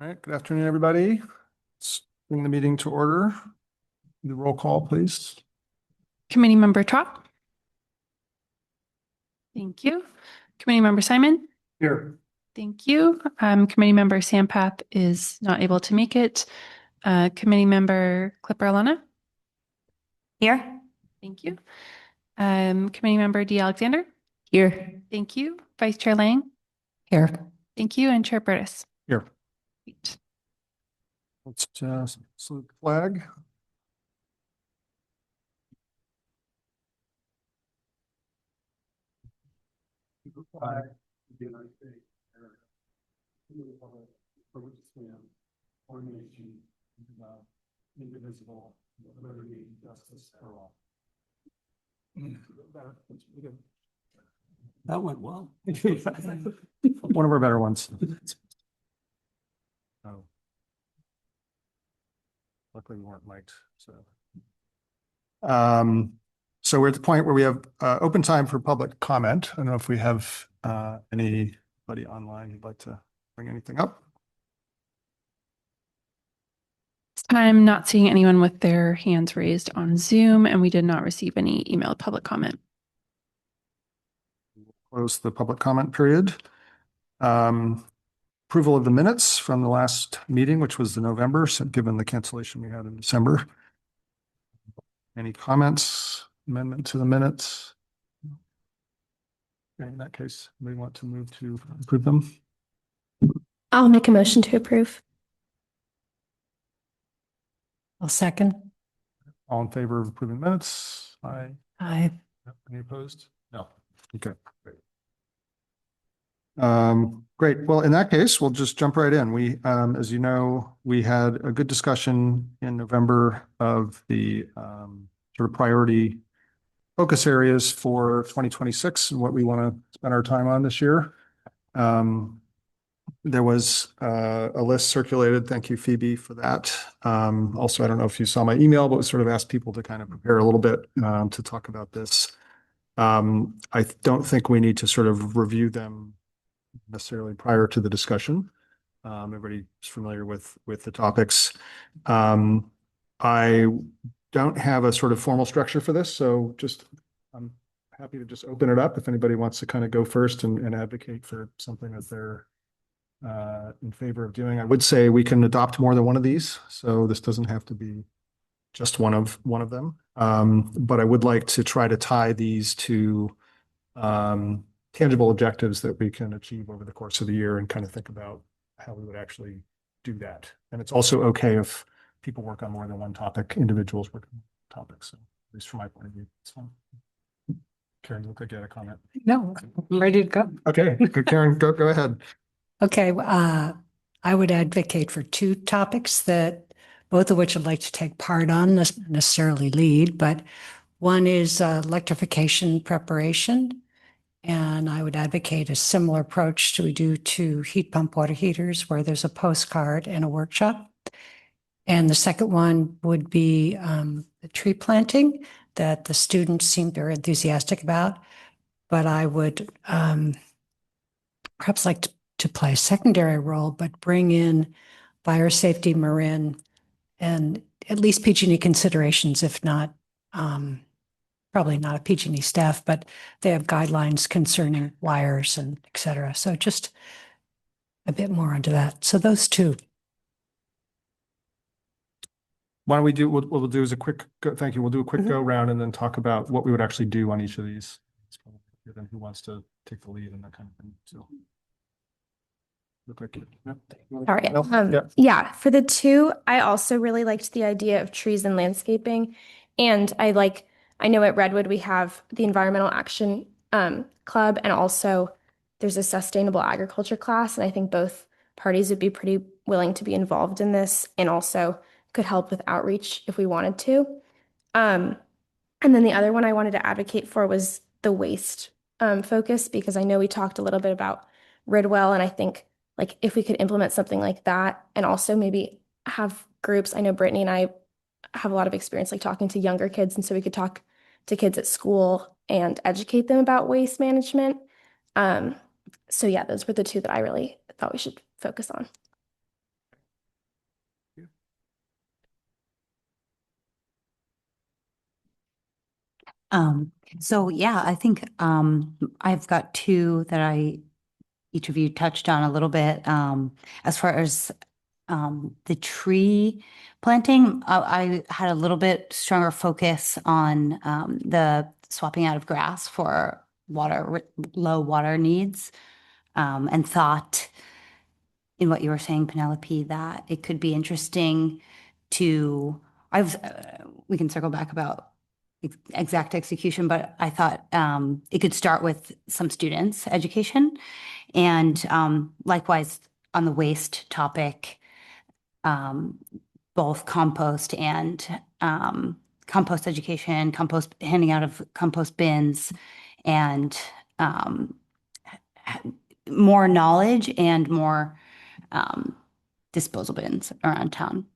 right, good afternoon, everybody. Let's bring the meeting to order. The roll call, please. Committee Member Trot. Thank you. Committee Member Simon. Here. Thank you. Committee Member Sampath is not able to make it. Committee Member Clipper Alana. Here. Thank you. Committee Member D. Alexander. Here. Thank you. Vice Chair Lang. Here. Thank you. And Chair Burtis. Here. Great. Let's salute the flag. Flag of the United States, for which it stands, one nation, indivisible, with liberty and justice for all. That went well. One of our better ones. Oh. Luckily we weren't mic'd, so. So we're at the point where we have open time for public comment. I don't know if we have anybody online who'd like to bring anything up. I'm not seeing anyone with their hands raised on Zoom, and we did not receive any emailed public comment. Close the public comment period. Approval of the minutes from the last meeting, which was the November, so given the cancellation we had in December. Any comments, amendment to the minutes? Okay, in that case, we want to move to approve them. I'll make a motion to approve. I'll second. All in favor of approving minutes? Aye. Aye. Any opposed? No. Okay, great. Great. Well, in that case, we'll just jump right in. We, as you know, we had a good discussion in November of the sort of priority focus areas for 2026 and what we want to spend our time on this year. There was a list circulated. Thank you, Phoebe, for that. Also, I don't know if you saw my email, but we sort of asked people to kind of prepare a little bit to talk about this. I don't think we need to sort of review them necessarily prior to the discussion. Everybody's familiar with the topics. I don't have a sort of formal structure for this, so just I'm happy to just open it up if anybody wants to kind of go first and advocate for something that they're in favor of doing. I would say we can adopt more than one of these, so this doesn't have to be just one of them. But I would like to try to tie these to tangible objectives that we can achieve over the course of the year and kind of think about how we would actually do that. And it's also okay if people work on more than one topic, individuals work on topics. So at least from my point of view, it's fine. Karen, you look like you had a comment. No, I'm ready to go. Okay, Karen, go ahead. Okay, I would advocate for two topics that both of which I'd like to take part on, not necessarily lead, but one is electrification preparation. And I would advocate a similar approach to we do to heat pump water heaters, where there's a postcard and a workshop. And the second one would be the tree planting that the students seem very enthusiastic about. But I would perhaps like to play a secondary role, but bring in fire safety, Marin, and at least PG&E considerations, if not probably not a PG&E staff, but they have guidelines concerning wires and et cetera. So just a bit more onto that. So those two. Why don't we do, what we'll do is a quick, thank you. We'll do a quick go round and then talk about what we would actually do on each of these. Then who wants to take the lead and that kind of thing. So. Look like All right. Yeah, for the two, I also really liked the idea of trees and landscaping. And I know at Redwood we have the Environmental Action Club, and also there's a sustainable agriculture class. And I think both parties would be pretty willing to be involved in this and also could help with outreach if we wanted to. And then the other one I wanted to advocate for was the waste focus, because I know we talked a little bit about Ridwell, and I think like if we could implement something like that and also maybe have groups. I know Brittany and I have a lot of experience like talking to younger kids, and so we could talk to kids at school and educate them about waste management. So yeah, those were the two that I really thought we should focus on. So yeah, I think I've got two that each of you touched on a little bit. As far as the tree planting, I had a little bit stronger focus on the swapping out of grass for low water needs, and thought in what you were saying, Penelope, that it could be interesting to, we can circle back about exact execution, but I thought it could start with some students' education. And likewise, on the waste topic, um, both compost and compost education, compost handing out of compost bins, and um, more knowledge and more disposal bins around town.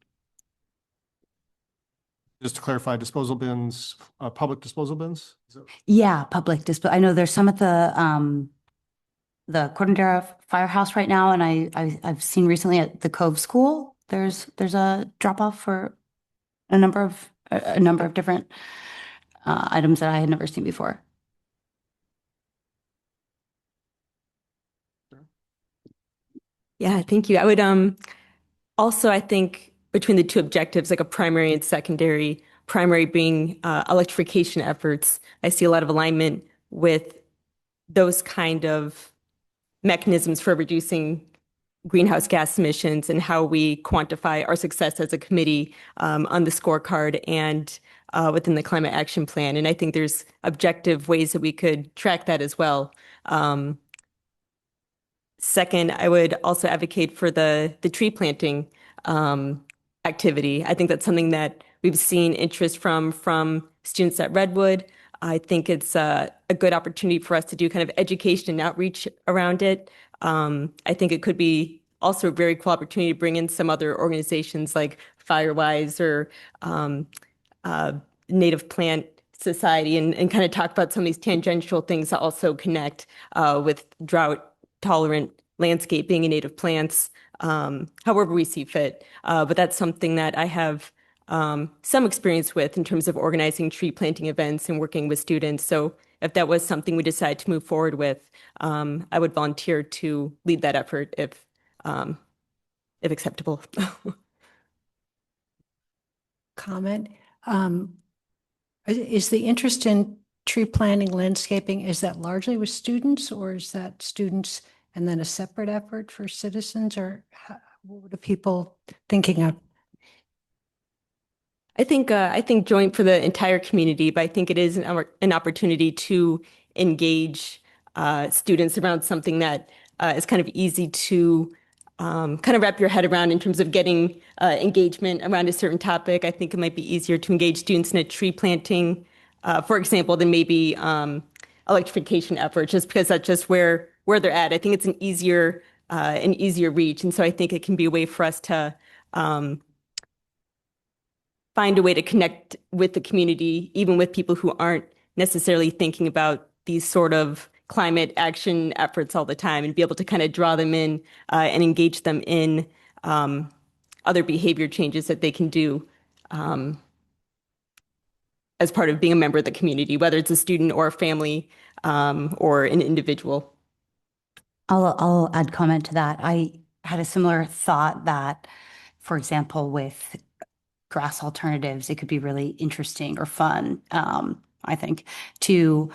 Just to clarify, disposal bins, public disposal bins? Yeah, public display. I know there's some at the Corte Madera firehouse right now, and I've seen recently at the Cove School, there's a drop off for a number of different items that I had never seen before. Yeah, thank you. I would also, I think between the two objectives, like a primary and secondary, primary being electrification efforts, I see a lot of alignment with those kind of mechanisms for reducing greenhouse gas emissions and how we quantify our success as a committee on the scorecard and within the climate action plan. And I think there's objective ways that we could track that as well. Second, I would also advocate for the tree planting activity. I think that's something that we've seen interest from students at Redwood. I think it's a good opportunity for us to do kind of education and outreach around it. I think it could be also a very cool opportunity to bring in some other organizations like Firewise or Native Plant Society and kind of talk about some of these tangential things that also connect with drought tolerant landscaping and native plants, however we see fit. But that's something that I have some experience with in terms of organizing tree planting events and working with students. So if that was something we decide to move forward with, I would volunteer to lead that effort if acceptable. Comment. Is the interest in tree planting, landscaping, is that largely with students, or is that students and then a separate effort for citizens, or what are people thinking of? I think joint for the entire community, but I think it is an opportunity to engage students around something that is kind of easy to kind of wrap your head around in terms of getting engagement around a certain topic. I think it might be easier to engage students in a tree planting, for example, than maybe electrification effort, just because that's just where they're at. I think it's an easier reach, and so I think it can be a way for us to find a way to connect with the community, even with people who aren't necessarily thinking about these sort of climate action efforts all the time, and be able to kind of draw them in and engage them in other behavior changes that they can do as part of being a member of the community, whether it's a student or a family or an individual. I'll add comment to that. I had a similar thought that, for example, with grass alternatives, it could be really interesting or fun, I think, to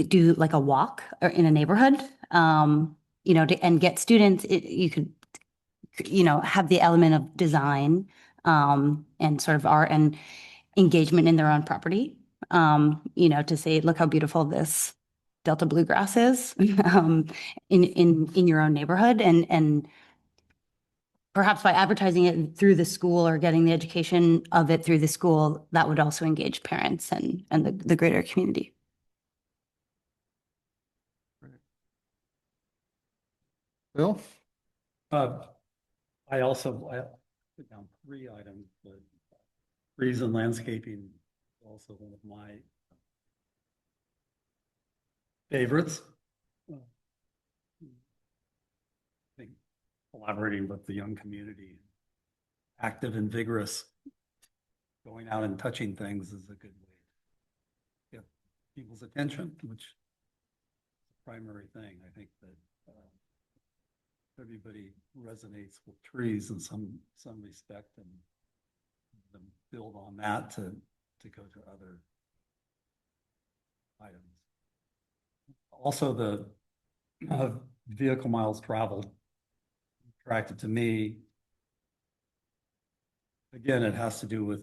do like a walk or in a neighborhood, and get students. You could, have the element of design and sort of art and engagement in their own property. To say, look how beautiful this Delta bluegrass is in your own neighborhood, and perhaps by advertising it through the school or getting the education of it through the school, that would also engage parents and the greater community. Bill? I put down 3 items, but trees and landscaping is also one of my favorites. I think collaborating with the young community, active and vigorous, going out and touching things is a good way to get people's attention, which is the primary thing. I think that everybody resonates with trees in some respect, and then build on that to go to other items. Also, the vehicle miles traveled attracted to me. Again, it has to do with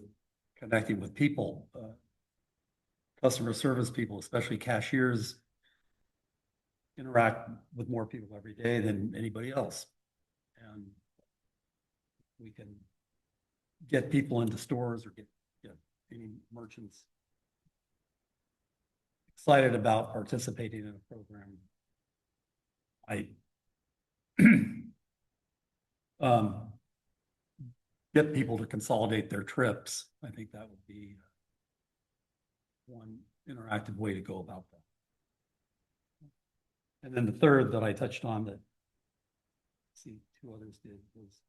connecting with people, customer service people, especially cashiers, interact with more people every day than anybody else. And we can get people into stores or get any merchants excited about participating in a program. Get people to consolidate their trips. I think that would be one interactive way to go about that. And then the third that I touched on that two others did was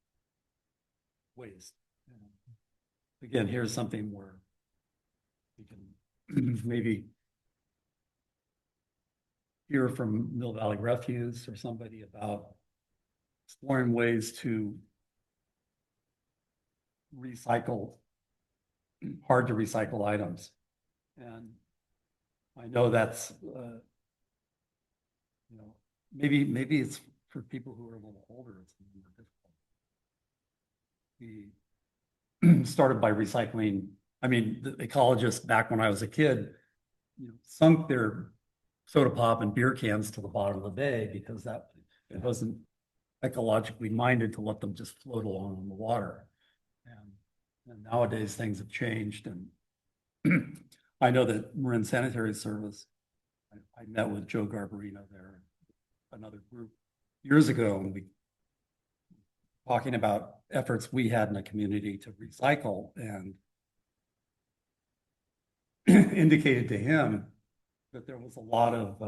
waste. Again, here's something where we can maybe hear from Mill Valley Refuse or somebody about exploring ways to recycle hard to recycle items. And I know that's maybe it's for people who are a little older, it's a little difficult. We started by recycling. I mean, the ecologists back when I was a kid, sunk their soda pop and beer cans to the bottom of the bay because it wasn't ecologically minded to let them just float along in the water. And nowadays things have changed. And I know that Marin Sanitary Service, I met with Joe Garbarino there, another group years ago, and we talking about efforts we had in the community to recycle, and indicated to him that there was a lot of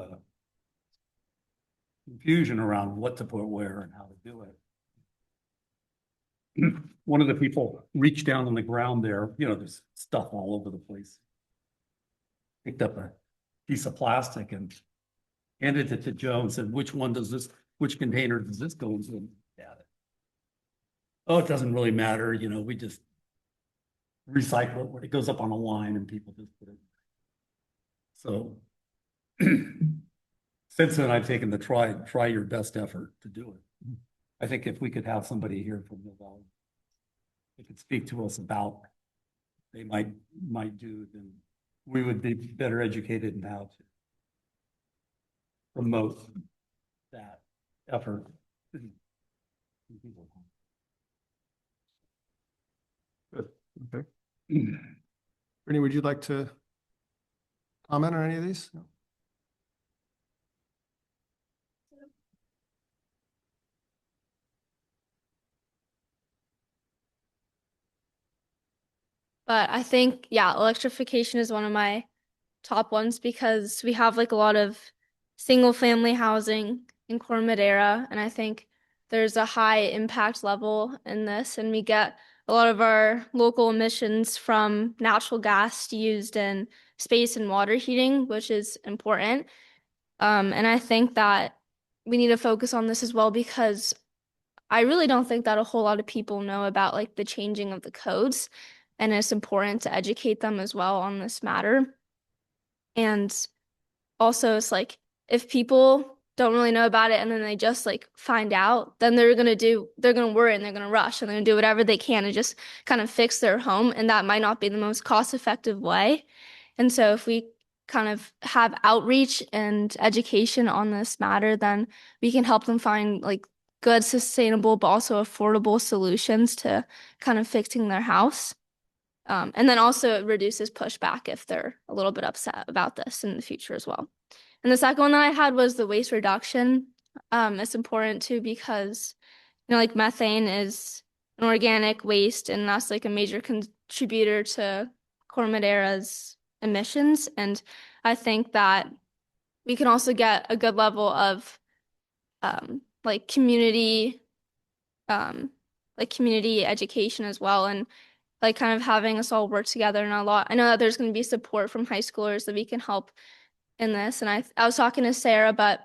confusion around what to put where and how to do it. One of the people reached down on the ground there, there's stuff all over the place. Picked up a piece of plastic and handed it to Joe and said, which container does this go into? Oh, it doesn't really matter. We just recycle it when it goes up on a line and people just put it. So since then, I've taken the try your best effort to do it. I think if we could have somebody here from Mill Valley, they could speak to us about they might do, then we would be better educated in how to promote that effort. Good. Okay. Brittany, would you like to comment on any of these? No? But I think, yeah, electrification is one of my top ones because we have like a lot of single family housing in Corte Madera, and I think there's a high impact level in this, and we get a lot of our local emissions from natural gas used in space and water heating, which is important. And I think that we need to focus on this as well because I really don't think that a whole lot of people know about like the changing of the codes, and it's important to educate them as well on this matter. And also it's like if people don't really know about it and then they just like find out, then they're gonna worry and they're gonna rush and they're gonna do whatever they can to just kind of fix their home, and that might not be the most cost-effective way. And so if we kind of have outreach and education on this matter, then we can help them find like good, sustainable, but also affordable solutions to kind of fixing their house. And then also it reduces pushback if they're a little bit upset about this in the future as well. And the second one that I had was the waste reduction. It's important too because, like methane is an organic waste, and that's like a major contributor to Corte Madera's emissions. And I think that we can also get a good level of like community education as well, and like kind of having us all work together. And I know that there's going to be support from high schoolers that we can help in this. And I was talking to Sarah, but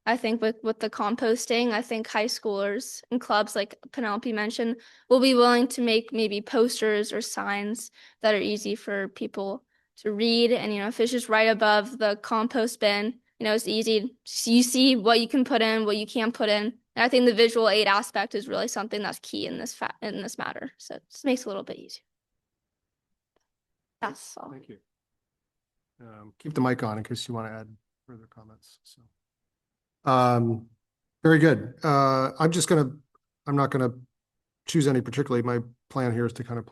I think with the composting, I think high schoolers and clubs like Penelope mentioned will be willing to make maybe posters or signs that are easy for people to read. And, if it's just right above the compost bin, it's easy. You see what you can put in, what you can't put in. And I think the visual aid aspect is really something that's key in this matter. So it just makes it a little bit easier. That's all. Thank you. Keep the mic on in case you want to add further comments. So, very good. I'm not gonna choose any particularly. My plan here is to kind of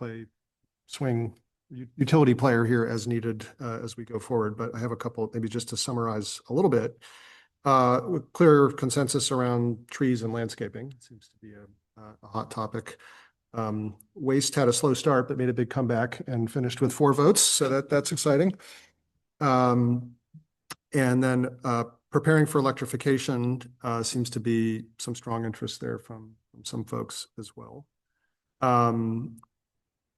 swing utility player here as needed as we go forward. But I have a couple, maybe just to summarize a little bit. With clear consensus around trees and landscaping. It seems to be a hot topic. Waste had a slow start, but made a big comeback and finished with 4 votes. So that's exciting. And then preparing for electrification seems to be some strong interest there from some folks as well.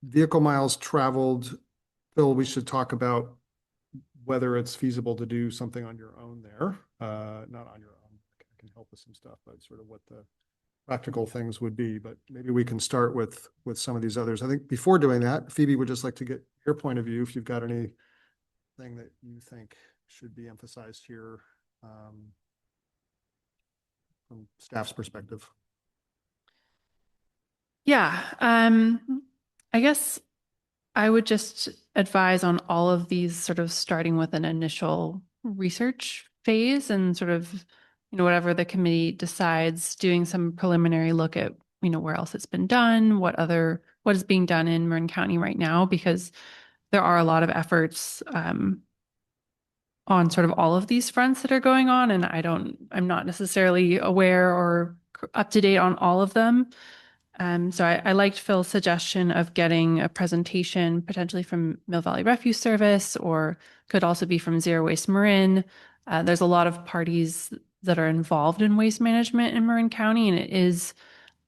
Vehicle miles traveled. Phil, we should talk about whether it's feasible to do something on your own there. Not on your own, I can help with some stuff, but sort of what the practical things would be. But maybe we can start with some of these others. I think before doing that, Phoebe would just like to get your point of view if you've got anything that you think should be emphasized here from staff's perspective. Yeah, I guess I would just advise on all of these sort of starting with an initial research phase and sort of, whatever the committee decides, doing some preliminary look at, where else it's been done, what is being done in Marin County right now, because there are a lot of efforts on sort of all of these fronts that are going on. And I'm not necessarily aware or up to date on all of them. So I liked Phil's suggestion of getting a presentation potentially from Mill Valley Refuse Service, or could also be from Zero Waste Marin. There's a lot of parties that are involved in waste management in Marin County, and it is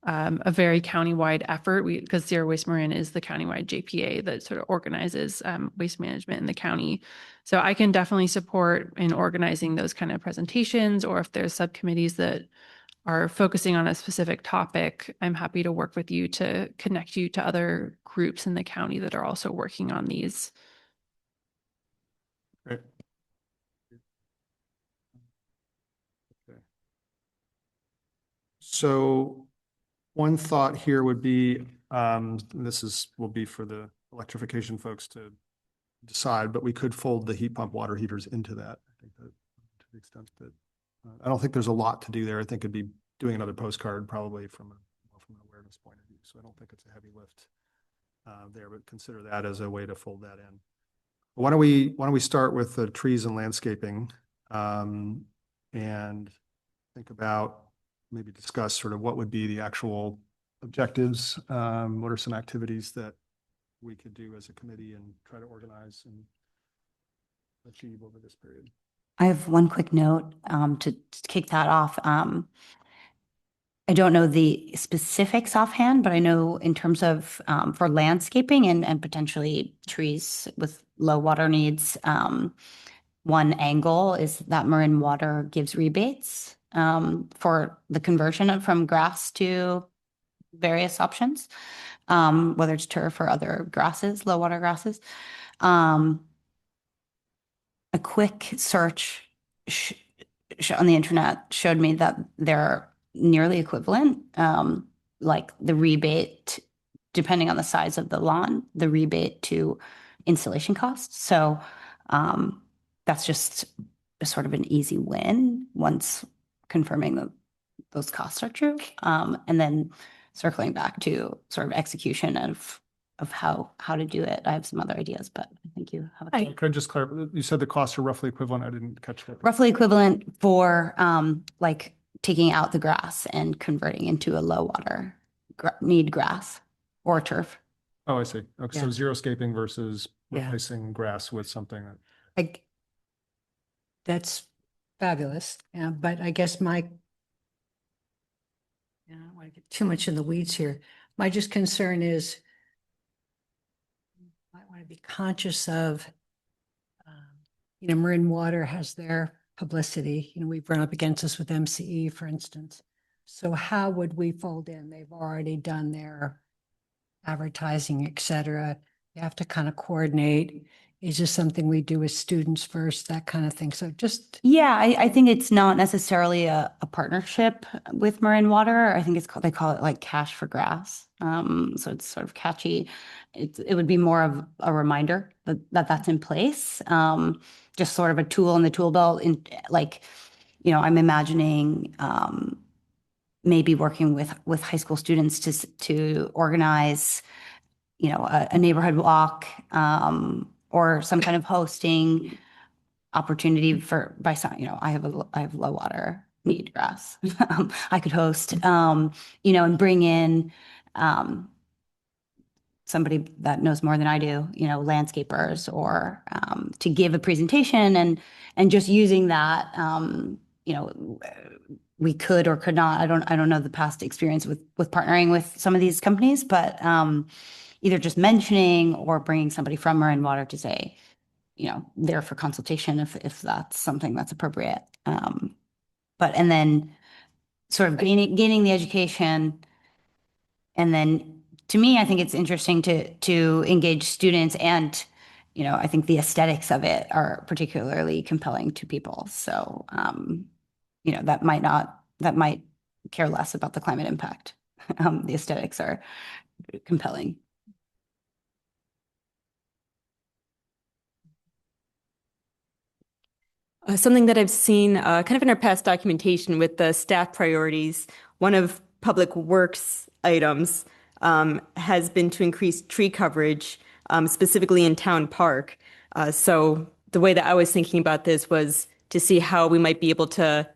a very countywide effort because Zero Waste Marin is the countywide JPA that sort of organizes waste management in the county. So I can definitely support in organizing those kind of presentations, or if there's subcommittees that are focusing on a specific topic, I'm happy to work with you to connect you to other groups in the county that are also working on these. Great. Okay. So one thought here would be, will be for the electrification folks to decide, but we could fold the heat pump water heaters into that. I think that to the extent that I don't think there's a lot to do there. I think it'd be doing another postcard probably from an awareness point of view. So I don't think it's a heavy lift there, but consider that as a way to fold that in. Why don't we start with the trees and landscaping and think about, maybe discuss sort of what would be the actual objectives. What are some activities that we could do as a committee and try to organize and achieve over this period? I have one quick note to kick that off. I don't know the specifics offhand, but I know in terms of for landscaping and potentially trees with low water needs, one angle is that Marin Water gives rebates for the conversion from grass to various options, whether it's turf or other grasses, low water grasses. A quick search on the internet showed me that they're nearly equivalent, like the rebate, depending on the size of the lawn, the rebate to installation costs. So that's just a sort of an easy win once confirming that those costs are true. And then circling back to sort of execution of how to do it. I have some other ideas, but I think you have a Can I just clarify? You said the costs are roughly equivalent. I didn't catch that. roughly equivalent for like taking out the grass and converting into a low water need grass or turf. Oh, I see. Okay, Yeah. so xeriscaping versus Yeah. replacing grass with something that. That's fabulous. Yeah, but I guess I don't want to get too much in the weeds here. My just concern is I want to be conscious of Marin Water has their publicity. We've run up against this with MCE, for instance. So how would we fold in? They've already done their advertising, et cetera. You have to kind of coordinate. Is this something we do as students first, that kind of thing? So just, Yeah, I think it's not necessarily a partnership with Marin Water. I think they call it like cash for grass. So it's sort of catchy. It would be more of a reminder that that's in place. Just sort of a tool in the tool belt. Like, I'm imagining maybe working with high school students to organize, a neighborhood walk, or some kind of hosting opportunity by some, I have low water need grass. I could host, and bring in somebody that knows more than I do, landscapers, or to give a presentation, and just using that, we could or could not. I don't know the past experience with partnering with some of these companies, but either just mentioning or bringing somebody from Marin Water to say, there for consultation if that's something that's appropriate. And then sort of gaining the education. And then to me, I think it's interesting to engage students, and, I think the aesthetics of it are particularly compelling to people. So, that might care less about the climate impact. The aesthetics are compelling. Something that I've seen kind of in our past documentation with the staff priorities, one of Public Works items has been to increase tree coverage, specifically in Town Park. So the way that I was thinking about this was to see how we might be able to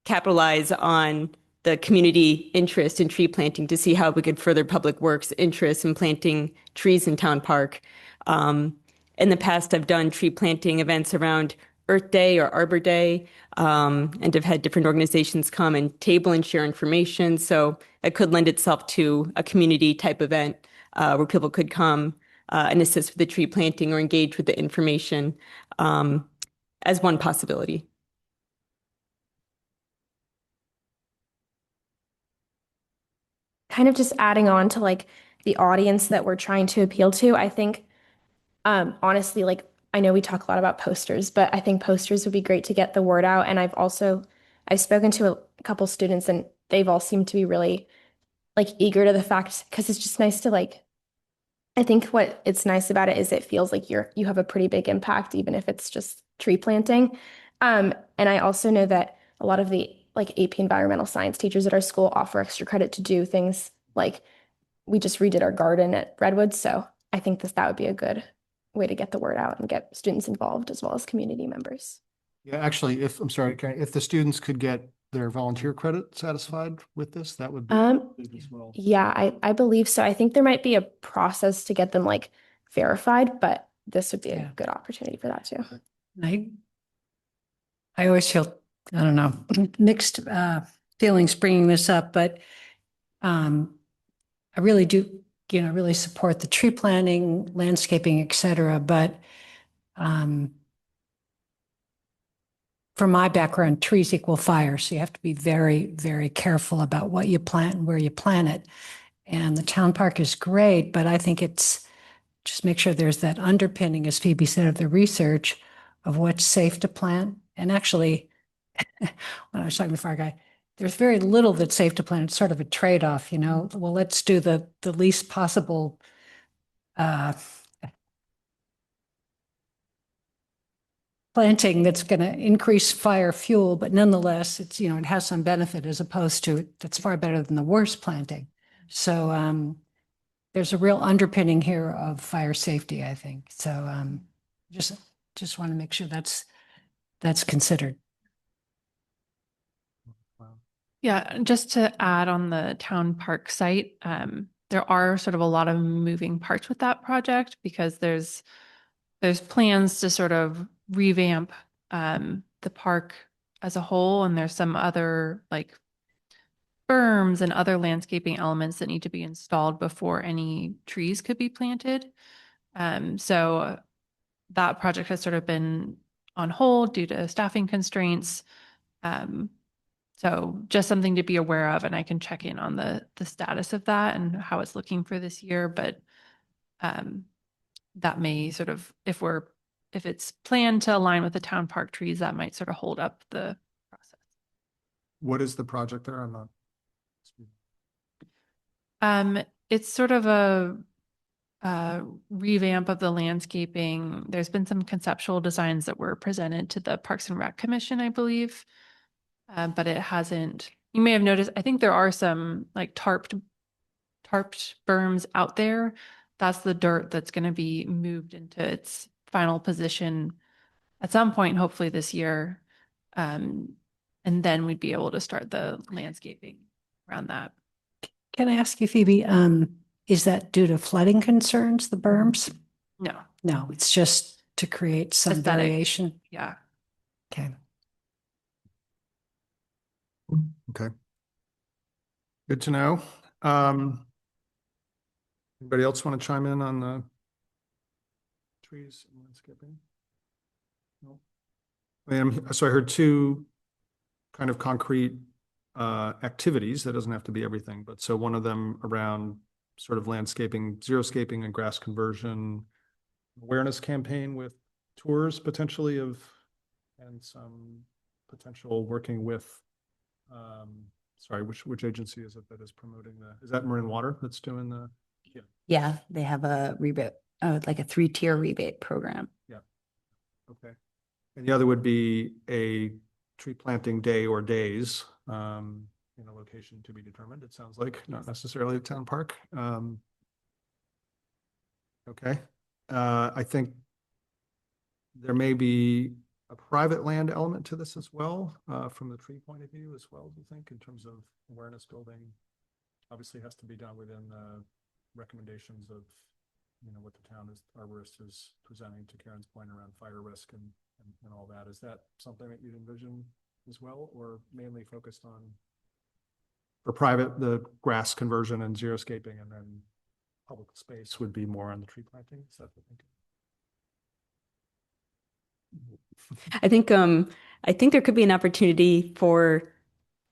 capitalize on the community interest in tree planting, to see how we could further Public Works interest in planting trees in Town Park. In the past, I've done tree planting events around Earth Day or Arbor Day, and have had different organizations come and table and share information. So it could lend itself to a community type event where people could come and assist with the tree planting or engage with the information as one possibility. Kind of just adding on to like the audience that we're trying to appeal to, I think honestly, like I know we talk a lot about posters, but I think posters would be great to get the word out. And I've spoken to a couple students, and they've all seemed to be really like eager to the fact, because it's just nice to like, I think what it's nice about it is it feels like you have a pretty big impact, even if it's just tree planting. And I also know that a lot of the like AP environmental science teachers at our school offer extra credit to do things like we just redid our garden at Redwood. So I think that would be a good way to get the word out and get students involved as well as community members. Yeah, actually, if the students could get their volunteer credit satisfied with this, that would be good as well. Yeah, I believe so. I think there might be a process to get them like verified, but this would be a good opportunity for that too. I always feel, I don't know, mixed feelings bringing this up, but I really do, really support the tree planting, landscaping, et cetera. But from my background, trees equal fire. So you have to be very, very careful about what you plant and where you plant it. And the town park is great, but I think it's just make sure there's that underpinning, as Phoebe said, of the research of what's safe to plant. And actually, when I was talking to Fire Guy, there's very little that's safe to plant. It's sort of a trade-off, Well, let's do the least possible planting that's going to increase fire fuel, but nonetheless, it's, it has some benefit, as opposed to that's far better than the worst planting. So there's a real underpinning here of fire safety, I think. So just want to make sure that's considered. Yeah, just to add on the town park site, there are sort of a lot of moving parts with that project, because there's plans to sort of revamp the park as a whole, and there's some other like berms and other landscaping elements that need to be installed before any trees could be planted. So that project has sort of been on hold due to staffing constraints. So just something to be aware of, and I can check in on the status of that and how it's looking for this year. But that may sort of, if it's planned to align with the town park trees, that might sort of hold up the process. What is the project there? I'm not. It's sort of a revamp of the landscaping. There's been some conceptual designs that were presented to the Parks and Rec Commission, I believe. But it hasn't, you may have noticed, I think there are some like tarped berms out there. That's the dirt that's going to be moved into its final position at some point, hopefully this year. And then we'd be able to start the landscaping around that. Can I ask you, Phoebe, is that due to flooding concerns, the berms? No. No, it's just to create some Aesthetic. variation. Yeah. Okay. Okay. Good to know. Anybody else want to chime in on the trees and landscaping? No. So I heard two kind of concrete activities. That doesn't have to be everything, but so one of them around sort of landscaping, xeriscaping and grass conversion awareness campaign with tours potentially of, and some potential working with, sorry, which agency is it that is promoting is that Marin Water that's doing the? Yeah, they have a rebate, like a 3-tier rebate program. Yeah. Okay. And the other would be a tree planting day or days in a location to be determined. It sounds like not necessarily a town park. Okay. I think there may be a private land element to this as well, from the tree point of view as well, do you think, in terms of awareness building? Obviously has to be done within the recommendations of, what the town arborist is presenting, to Karen's point around fire risk and all that. Is that something that you'd envision as well, or mainly focused on for private, the grass conversion and xeriscaping, and then public space would be more on the tree planting? Is that the thinking? I think there could be an opportunity for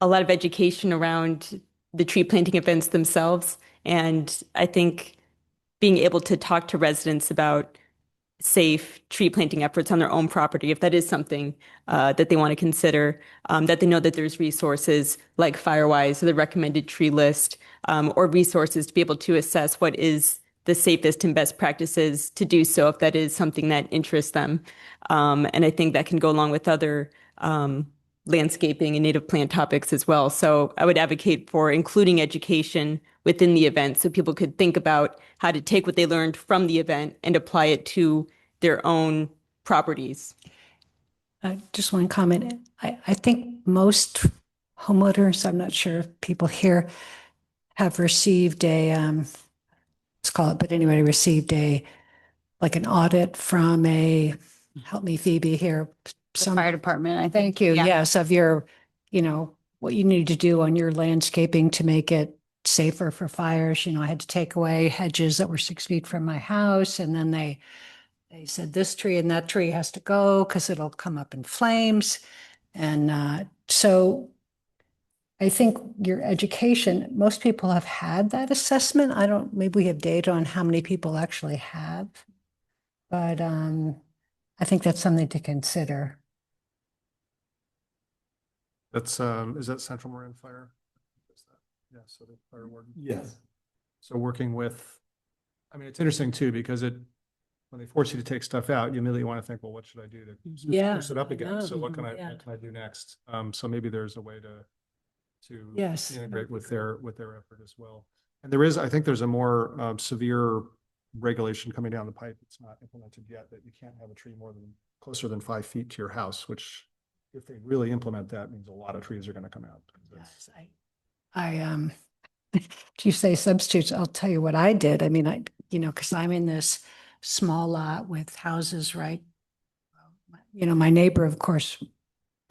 a lot of education around the tree planting events themselves. And I think being able to talk to residents about safe tree planting efforts on their own property, if that is something that they want to consider, that they know that there's resources like Firewise or the recommended tree list, or resources to be able to assess what is the safest and best practices to do so if that is something that interests them. And I think that can go along with other landscaping and native plant topics as well. So I would advocate for including education within the event so people could think about how to take what they learned from the event and apply it to their own properties. Just one comment. I think most homeowners, I'm not sure if people here have received let's call it, but anyway, received like an audit from help me Phoebe here. The fire department, I think. Thank you. Yeah. Yes, of your, what you need to do on your landscaping to make it safer for fires. I had to take away hedges that were 6 feet from my house, and then they said this tree and that tree has to go because it'll come up in flames. And so I think your education, most people have had that assessment. Maybe we have data on how many people actually have, but I think that's something to consider. That's, is that Central Marin Fire? Yeah, so the fire warden. Yes. So working with, it's interesting too, because when they force you to take stuff out, you immediately want to think, well, what should I do to spruce it up again? So what can I do next? So maybe there's a way to Yes. integrate with their effort as well. And I think there's a more severe regulation coming down the pipe. It's not implemented yet, that you can't have a tree closer than 5 feet to your house, which if they really implement that means a lot of trees are going to come out. Yes, you say substitutes, I'll tell you what I did. Because I'm in this small lot with houses, right? My neighbor, of course,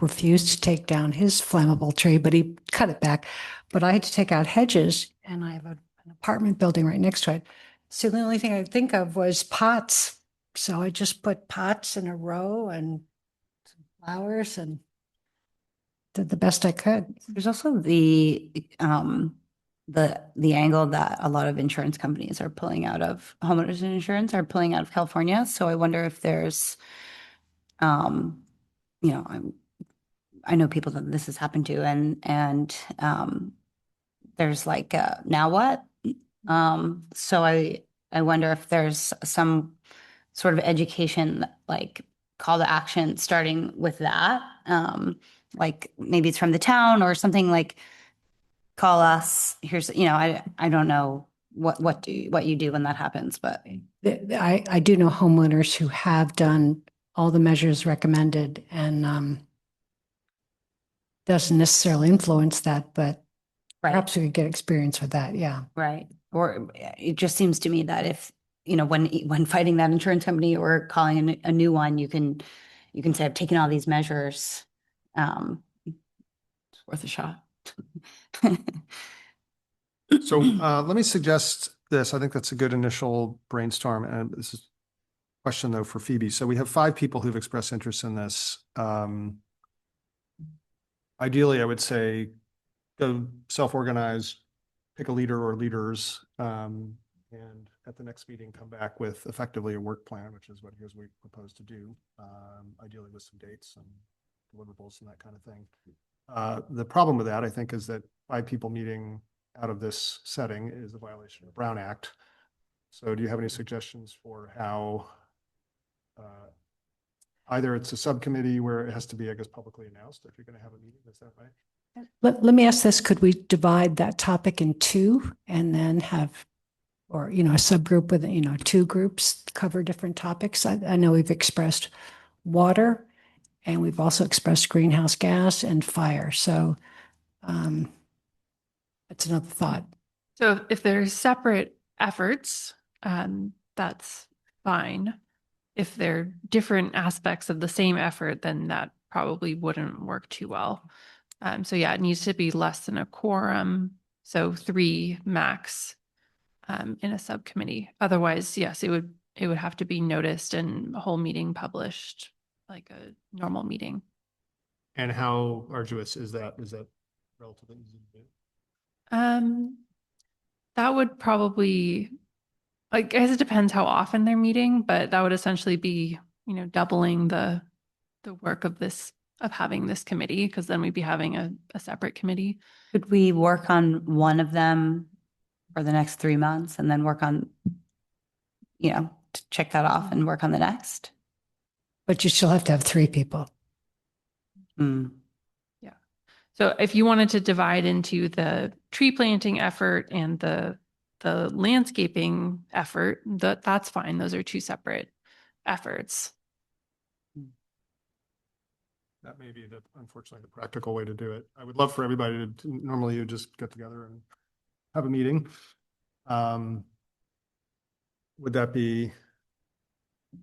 refused to take down his flammable tree, but he cut it back. But I had to take out hedges, and I have an apartment building right next to it. So the only thing I could think of was pots So I just put pots in a row and some flowers and did the best I could. There's also the angle that a lot of insurance companies are pulling out of homeowners insurance are pulling out of California. So I wonder if there's, you know, I know people that this has happened to, and there's like, now what? So I wonder if there's some sort of education, like call to action, starting with that. Like maybe it's from the town or something, like call us. Here's, I don't know what you do when that happens, but I do know homeowners who have done all the measures recommended and doesn't necessarily influence that, but right. perhaps we could get experience with that. Yeah. Right. Or it just seems to me that if, when fighting that insurance company or calling a new one, you can say, I've taken all these measures. It's worth a shot. So let me suggest this. I think that's a good initial brainstorm. And this is a question though for Phoebe. So we have 5 people who've expressed interest in this. Ideally, I would say go self-organize, pick a leader or leaders, and at the next meeting, come back with effectively a work plan, which is what we propose to do, ideally with some dates and deliverables and that kind of thing. The problem with that, I think, is that 5 people meeting out of this setting is a violation of the Brown Act. So do you have any suggestions for how either it's a subcommittee where it has to be, I guess, publicly announced if you're going to have a meeting, is that right? Let me ask this, could we divide that topic in 2 and then have, or, a subgroup with, 2 groups cover different topics? I know we've expressed water and we've also expressed greenhouse gas and fire. So that's another thought. So if they're separate efforts, that's fine. If they're different aspects of the same effort, then that probably wouldn't work too well. So yeah, it needs to be less than a quorum. So 3 max in a subcommittee. Otherwise, yes, it would have to be noticed and a whole meeting published like a normal meeting. And how arduous is that? Is that relatively easy to do? That would probably, I guess it depends how often they're meeting, but that would essentially be, doubling the work of having this committee, because then we'd be having a separate committee. Could we work on one of them for the next 3 months and then work on, to check that off and work on the next? But you still have to have 3 people. Mm. Yeah. So if you wanted to divide into the tree planting effort and the landscaping effort, that's fine. Those are 2 separate efforts. That may be unfortunately the practical way to do it. I would love for everybody to normally you just get together and have a meeting. Would that be a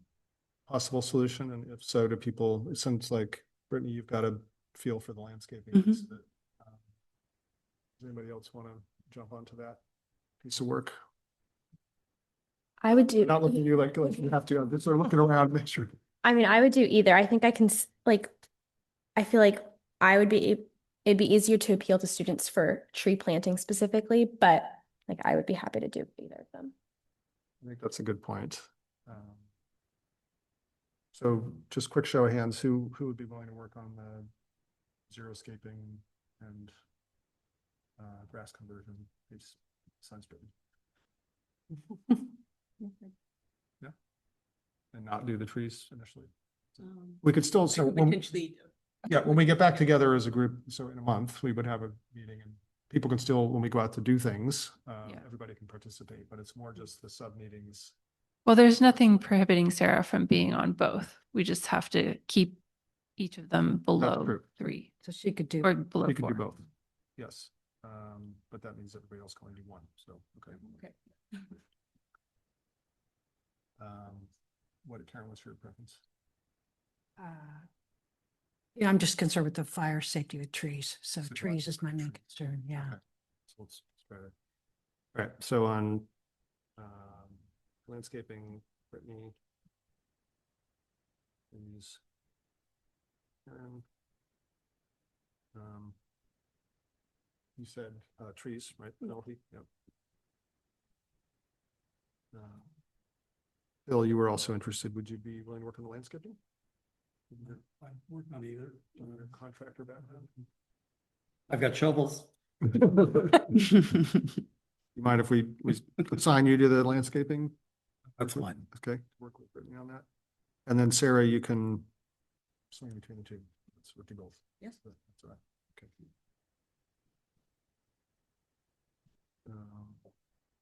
possible solution? And if so, do people, it sounds like, Brittany, you've got a feel for the landscaping. Mhm. Does anybody else want to jump onto that piece of work? I would do. Not looking at you like you have to, I'm just sort of looking around, make sure. I mean, I would do either. I think I can I feel like it'd be easier to appeal to students for tree planting specifically, but I would be happy to do either of them. I think that's a good point. So just quick show of hands, who would be willing to work on the xeriscaping and grass conversion piece? Sounds good. Yeah. And not do the trees initially. We could still, so Potentially. yeah, when we get back together as a group, so in a month, we would have a meeting and people can still, when we go out to do things, everybody can participate, but it's more just the sub meetings. Well, there's nothing prohibiting Sarah from being on both. We just have to keep each of them below true. 3 So she could do. or below We could 4. do both. Yes. But that means everybody else can only do 1. So, okay. What, Karen, what's your preference? Yeah, I'm just concerned with the fire safety with trees. So So trees is my main concern. Yeah. Okay. So let's try to. All right. So on landscaping, Brittany, Please. You said trees, right? Penelope? Yep. Bill, you were also interested. Would you be willing to work on the landscaping? I work on either. Contractor background. I've got shovels. You mind if we assign you to the landscaping? That's fine. Okay, work with Brittany on that. And then Sarah, you can swing between the two. That's what you both. Yes. That's all right. Okay.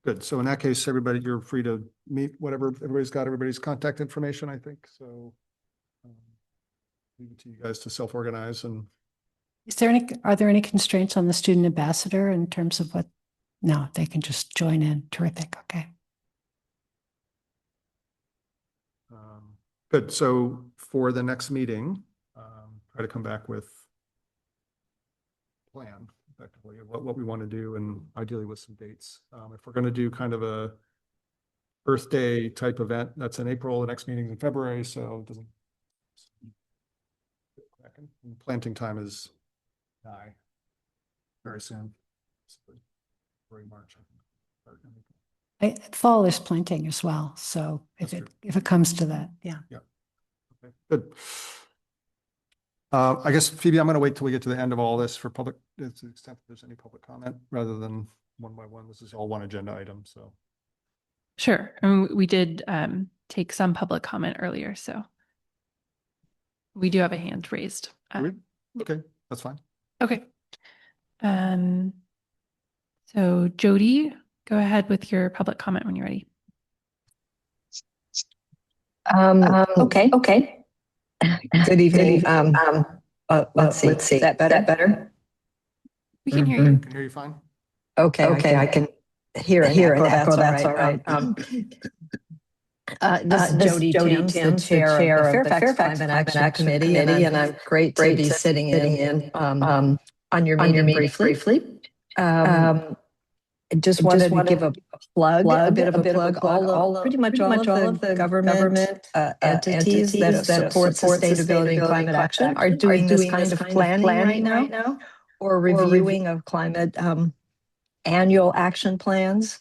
Good. So in that case, everybody, you're free to meet whatever, everybody's got everybody's contact information, I think. So leave it to you guys to self-organize. And Are there any constraints on the student ambassador in terms of what? No, they can just join in. Terrific. Okay. Good. So for the next meeting, try to come back with a plan effectively of what we want to do, and ideally with some dates. If we're going to do kind of a Earth Day type event, that's in April, the next meeting in February, so it doesn't. And planting time is very soon. Very March, I think. Fall is planting as well. So if it comes to that, yeah. Yeah. Okay, good. I guess, Phoebe, I'm going to wait till we get to the end of all this for public, to the extent that there's any public comment, rather than one by one. This is all one agenda item, so. Sure. And we did take some public comment earlier, so we do have a hand raised. Okay, that's fine. Okay. So Jody, go ahead with your public comment when you're ready. Okay. Good evening. Let's see. Is that better? We can hear you. Can hear you fine. Okay. I can hear an echo. That's all right. This is Jody Timms, the chair of the Fairfax Climate Action Committee, and I'm great to be sitting in on your meeting briefly. I just wanted to give a bit of a plug. Pretty much all of the government entities that support sustainability and climate action are doing this kind of planning right now, or reviewing of climate annual action plans.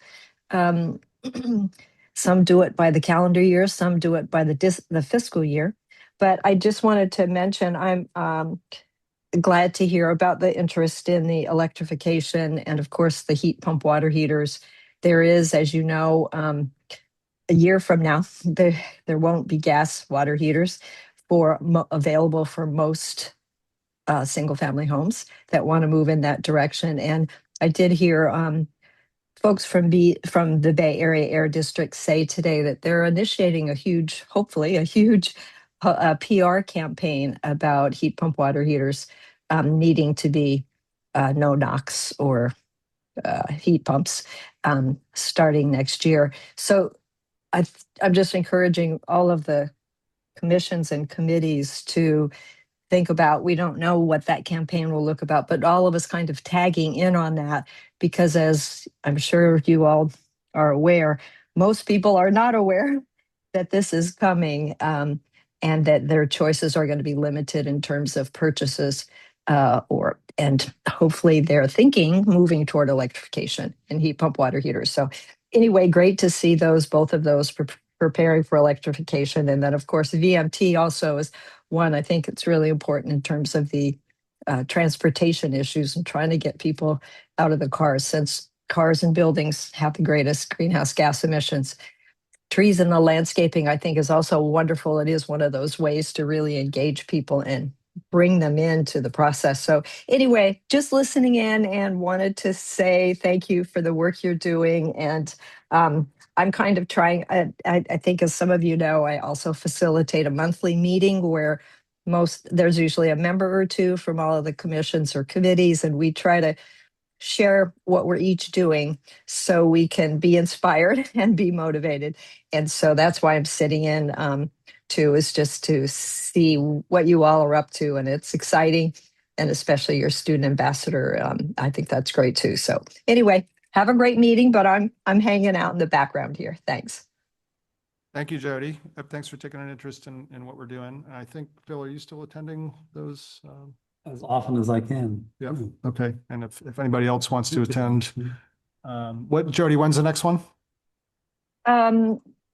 Some do it by the calendar year, some do it by the fiscal year. But I just wanted to mention, I'm glad to hear about the interest in the electrification and, of course, the heat pump water heaters. There is, as you know, a year from now, there won't be gas water heaters available for most single-family homes that want to move in that direction. And I did hear folks from the Bay Area Air District say today that they're initiating hopefully a huge PR campaign about heat pump water heaters needing to be no NOx or heat pumps starting next year. So I'm just encouraging all of the commissions and committees to think about, we don't know what that campaign will look about, but all of us kind of tagging in on that, because as I'm sure you all are aware, most people are not aware that this is coming, and that their choices are going to be limited in terms of purchases, and hopefully they're moving toward electrification and heat pump water heaters. So anyway, great to see both of those preparing for electrification. And then of course, VMT also is one. I think it's really important in terms of the transportation issues and trying to get people out of the cars, since cars and buildings have the greatest greenhouse gas emissions. Trees in the landscaping, I think, is also wonderful. It is one of those ways to really engage people and bring them into the process. So anyway, just listening in and wanted to say thank you for the work you're doing. And I'm kind of trying, I think, as some of you know, I also facilitate a monthly meeting where there's usually a member or two from all of the commissions or committees, and we try to share what we're each doing so we can be inspired and be motivated. And so that's why I'm sitting in too, is just to see what you all are up to. And it's exciting. And especially your student ambassador, I think that's great too. So anyway, have a great meeting, but I'm hanging out in the background here. Thanks. Thank you, Jody. Thanks for taking an interest in what we're doing. And I think, Phil, are you still attending those? As often as I can. Yeah, okay. And if anybody else wants to attend, Jody, when's the next one?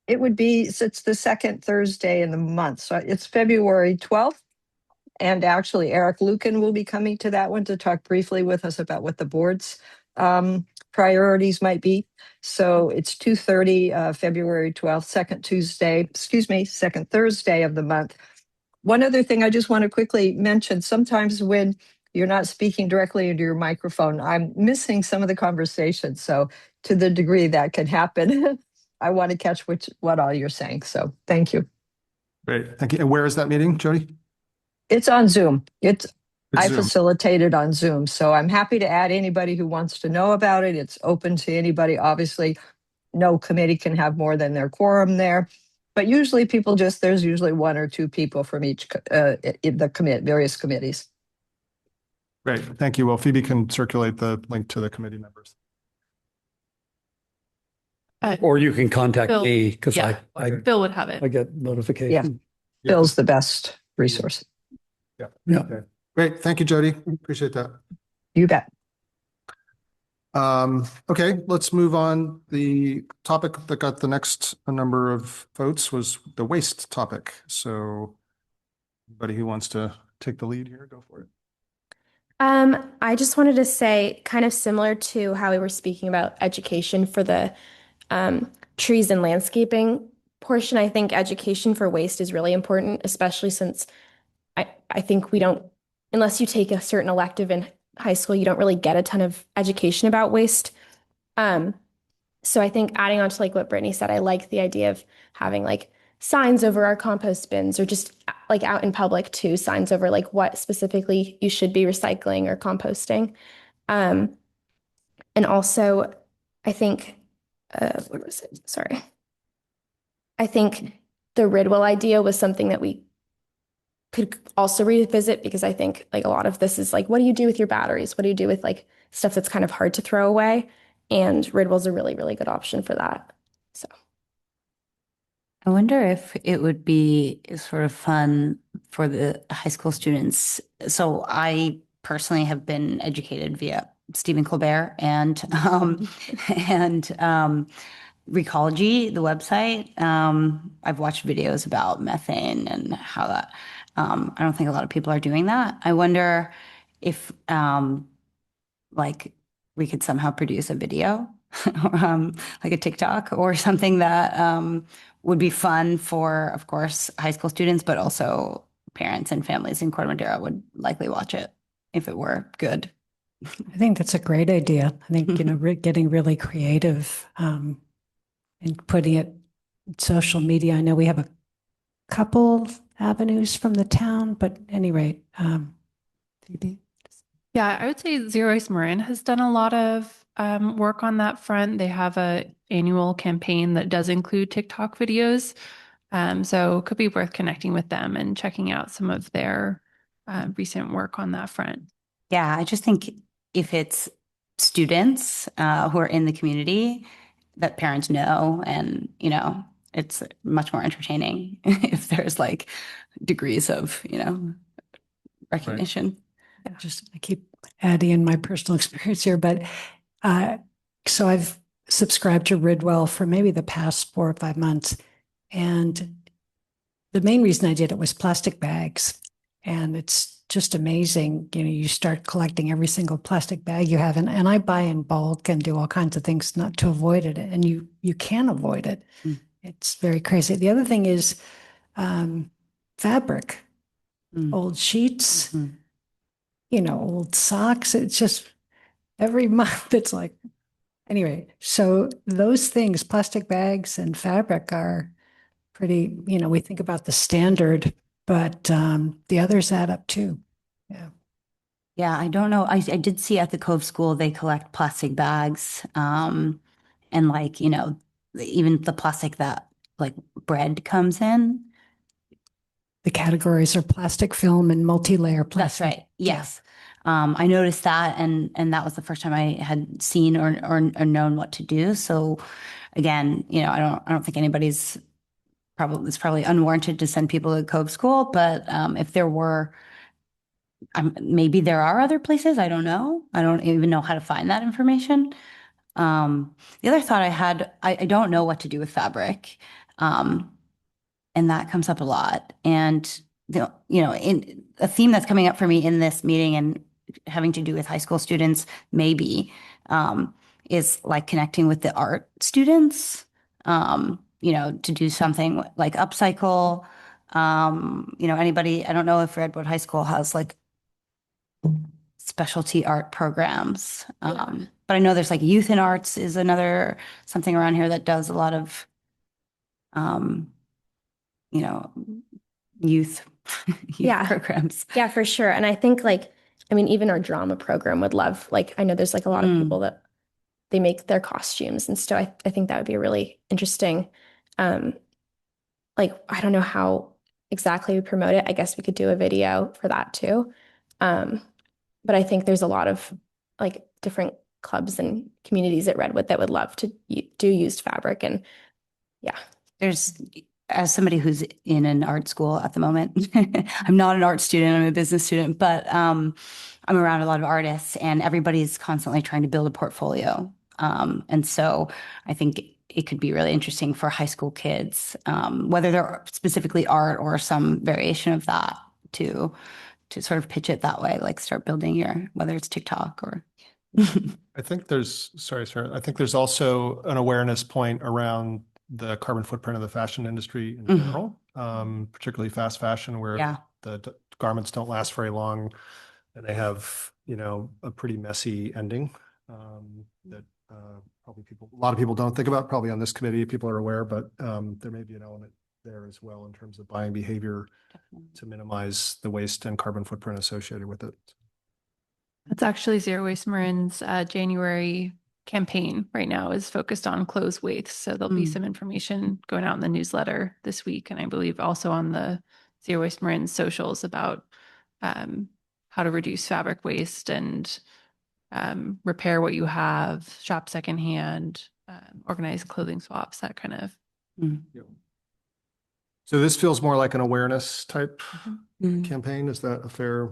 It would be, so it's the second Thursday in the month. So it's February 12th. And actually, Eric Lucan will be coming to that one to talk briefly with us about what the board's priorities might be. So it's 2:30, February 12th, second Thursday of the month. One other thing I just want to quickly mention, sometimes when you're not speaking directly into your microphone, I'm missing some of the conversation. So to the degree that can happen, I want to catch what all you're saying. So thank you. Great, thank you. And where is that meeting, Jody? It's on Zoom. I Zoom. facilitate it on Zoom. So I'm happy to add anybody who wants to know about it. It's open to anybody. Obviously, no committee can have more than their quorum there. But usually there's usually one or two people from each in the various committees. Great, thank you. Well, Phoebe can circulate the link to the committee members. Or you can contact Bill, me because yeah. I Bill would have it. get notification. Bill's the best resource. Yeah. Okay. Great, thank you, Jody. Appreciate that. You bet. Okay, let's move on. The topic that got the next number of votes was the waste topic. So anybody who wants to take the lead here, go for it. I just wanted to say, kind of similar to how we were speaking about education for the trees and landscaping portion, I think education for waste is really important, especially since I think we don't, unless you take a certain elective in high school, you don't really get a ton of education about waste. So I think adding on to like what Brittany said, I like the idea of having like signs over our compost bins or just like out in public too, signs over like what specifically you should be recycling or composting. And also I think, what was it? Sorry. I think the Ridwell idea was something that we could also revisit because I think like a lot of this is like, what do you do with your batteries? What do you do with like stuff that's kind of hard to throw away? And Ridwell's a really, really good option for that. So I wonder if it would be sort of fun for the high school students. So I personally have been educated via Stephen Colbert and Recology, the website. I've watched videos about methane and how that. I don't think a lot of people are doing that. I wonder if like we could somehow produce a video, like a TikTok or something that would be fun for, of course, high school students, but also parents and families in Corte Madera would likely watch it if it were good. I think that's a great idea. I think, getting really creative and putting it in social media. I know we have a couple avenues from the town, but at any rate, Yeah, I would say Zero Waste Marin has done a lot of work on that front. They have a annual campaign that does include TikTok videos. So it could be worth connecting with them and checking out some of their recent work on that front. Yeah, I just think if it's students who are in the community that parents know, and it's much more entertaining if there's like degrees of recognition. I keep adding in my personal experience here, but so I've subscribed to Ridwell for maybe the past 4 or 5 months. And the main reason I did it was plastic bags. And it's just amazing. You start collecting every single plastic bag you have. And I buy in bulk and do all kinds of things not to avoid it. And you can avoid it. Mm. It's very crazy. The other thing is fabric, old sheets, old socks. It's just every month it's like, anyway. So those things, plastic bags and fabric are pretty, we think about the standard, but the others add up too. Yeah. Yeah, I don't know. I did see at the Cove School, they collect plastic bags and like, even the plastic that like bread comes in. The categories are plastic film and multi-layer plastic. That's right. Yes. Yeah. I noticed that and that was the first time I had seen or known what to do. So again, I don't think anybody's it's probably unwarranted to send people to Cove School, but if there were, maybe there are other places. I don't know. I don't even know how to find that information. The other thought I had, I don't know what to do with fabric. And that comes up a lot. And, in a theme that's coming up for me in this meeting and having to do with high school students, maybe, is like connecting with the art students, to do something like upcycle. Anybody, I don't know if Redwood High School has like specialty art programs. But I know there's like youth in arts is another something around here that does a lot of, youth Yeah. programs. Yeah, for sure. And I think even our drama program would love, I know there's like a lot of people that they make their costumes. And so I think that would be really interesting. I don't know how exactly we promote it. I guess we could do a video for that too. But I think there's a lot of different clubs and communities at Redwood that would love to do used fabric. And yeah. There's, as somebody who's in an art school at the moment, I'm not an art student, I'm a business student, but I'm around a lot of artists and everybody's constantly trying to build a portfolio. And so I think it could be really interesting for high school kids, whether they're specifically art or some variation of that, to sort of pitch it that way, like start building whether it's TikTok or. I think sorry, Sarah, I think there's also an awareness point around the carbon footprint of the fashion industry in general, particularly fast fashion, where the garments don't last very long and they have, a pretty messy ending that probably a lot of people don't think about. Probably on this committee, people are aware, but there may be an element there as well in terms of buying behavior to minimize the waste and carbon footprint associated with it. That's actually Zero Waste Marin's January campaign right now is focused on clothes waste. So there'll be some information going out in the newsletter this week. And I believe also on the Zero Waste Marin socials about how to reduce fabric waste and repair what you have, shop secondhand, organize clothing swaps, that kind of. Yep. So this feels more like an awareness type campaign. Is that a fair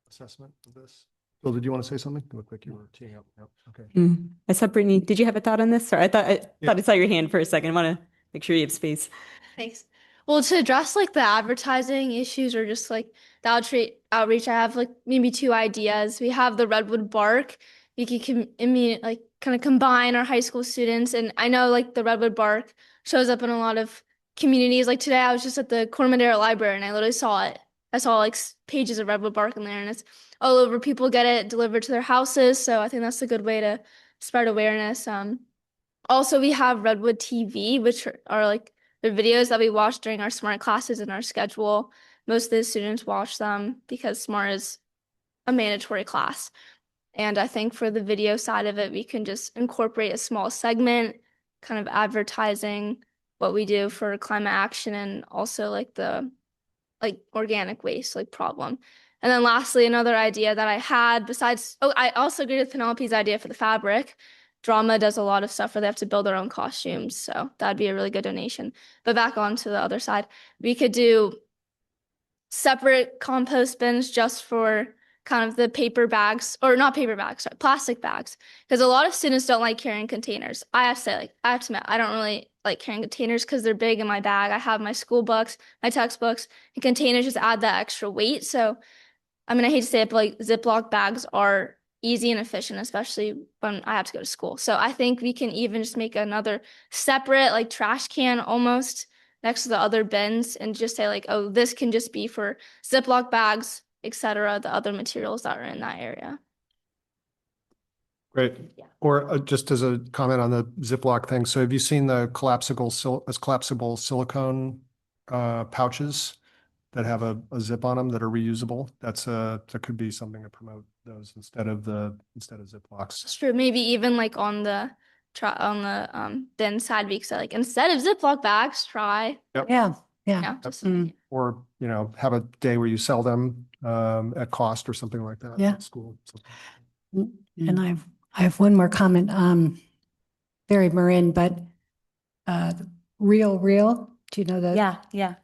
assessment of this? Bill, did you want to say something? You look like you were teeing up. Yep. Okay. I saw Brittany. Did you have a thought on this? Or I thought I saw your hand for a second. I want to make sure you have space. Thanks. Well, to address the advertising issues or just the outreach, I have maybe two ideas. We have the Redwood Bark. We could kind of combine our high school students, and I know the Redwood Bark shows up in a lot of communities. Like today, I was just at the Corte Madera library and I literally saw it. I saw pages of Redwood Bark in there, and it's all over. People get it delivered to their houses, so I think that's a good way to spread awareness. Also, we have Redwood TV, which are the videos that we watch during our SMART classes in our schedule. Most of the students watch them because SMART is a mandatory class. And I think for the video side of it, we can just incorporate a small segment, kind of advertising what we do for climate action and also the organic waste problem. And then lastly, another idea that I had I also agree with Penelope's idea for the fabric. Drama does a lot of stuff where they have to build their own costumes. So that'd be a really good donation. But back on to the other side, we could do separate compost bins just for kind of the paper bags, or not paper bags, sorry, plastic bags. Because a lot of students don't like carrying containers. I have to say, I have to admit, I don't really like carrying containers because they're big in my bag. I have my school books, my textbooks, and containers just add that extra weight. So, I hate to say it, but Ziploc bags are easy and efficient, especially when I have to go to school. So I think we can even just make another separate trash can almost next to the other bins and just say oh, this can just be for Ziploc bags, etc., the other materials that are in that area. Great. Yeah. Or just as a comment on the Ziploc thing. So have you seen the collapsible silicone pouches that have a zip on them that are reusable? That could be something to promote those instead of Ziplocs. That's true. Maybe even on the bin side, we could say instead of Ziploc bags, try. Yep. Yeah. Or have a day where you sell them at cost or something like that. Yeah. At school. And I have one more comment. Very Marin, but Real Do you know that? Yeah, yeah.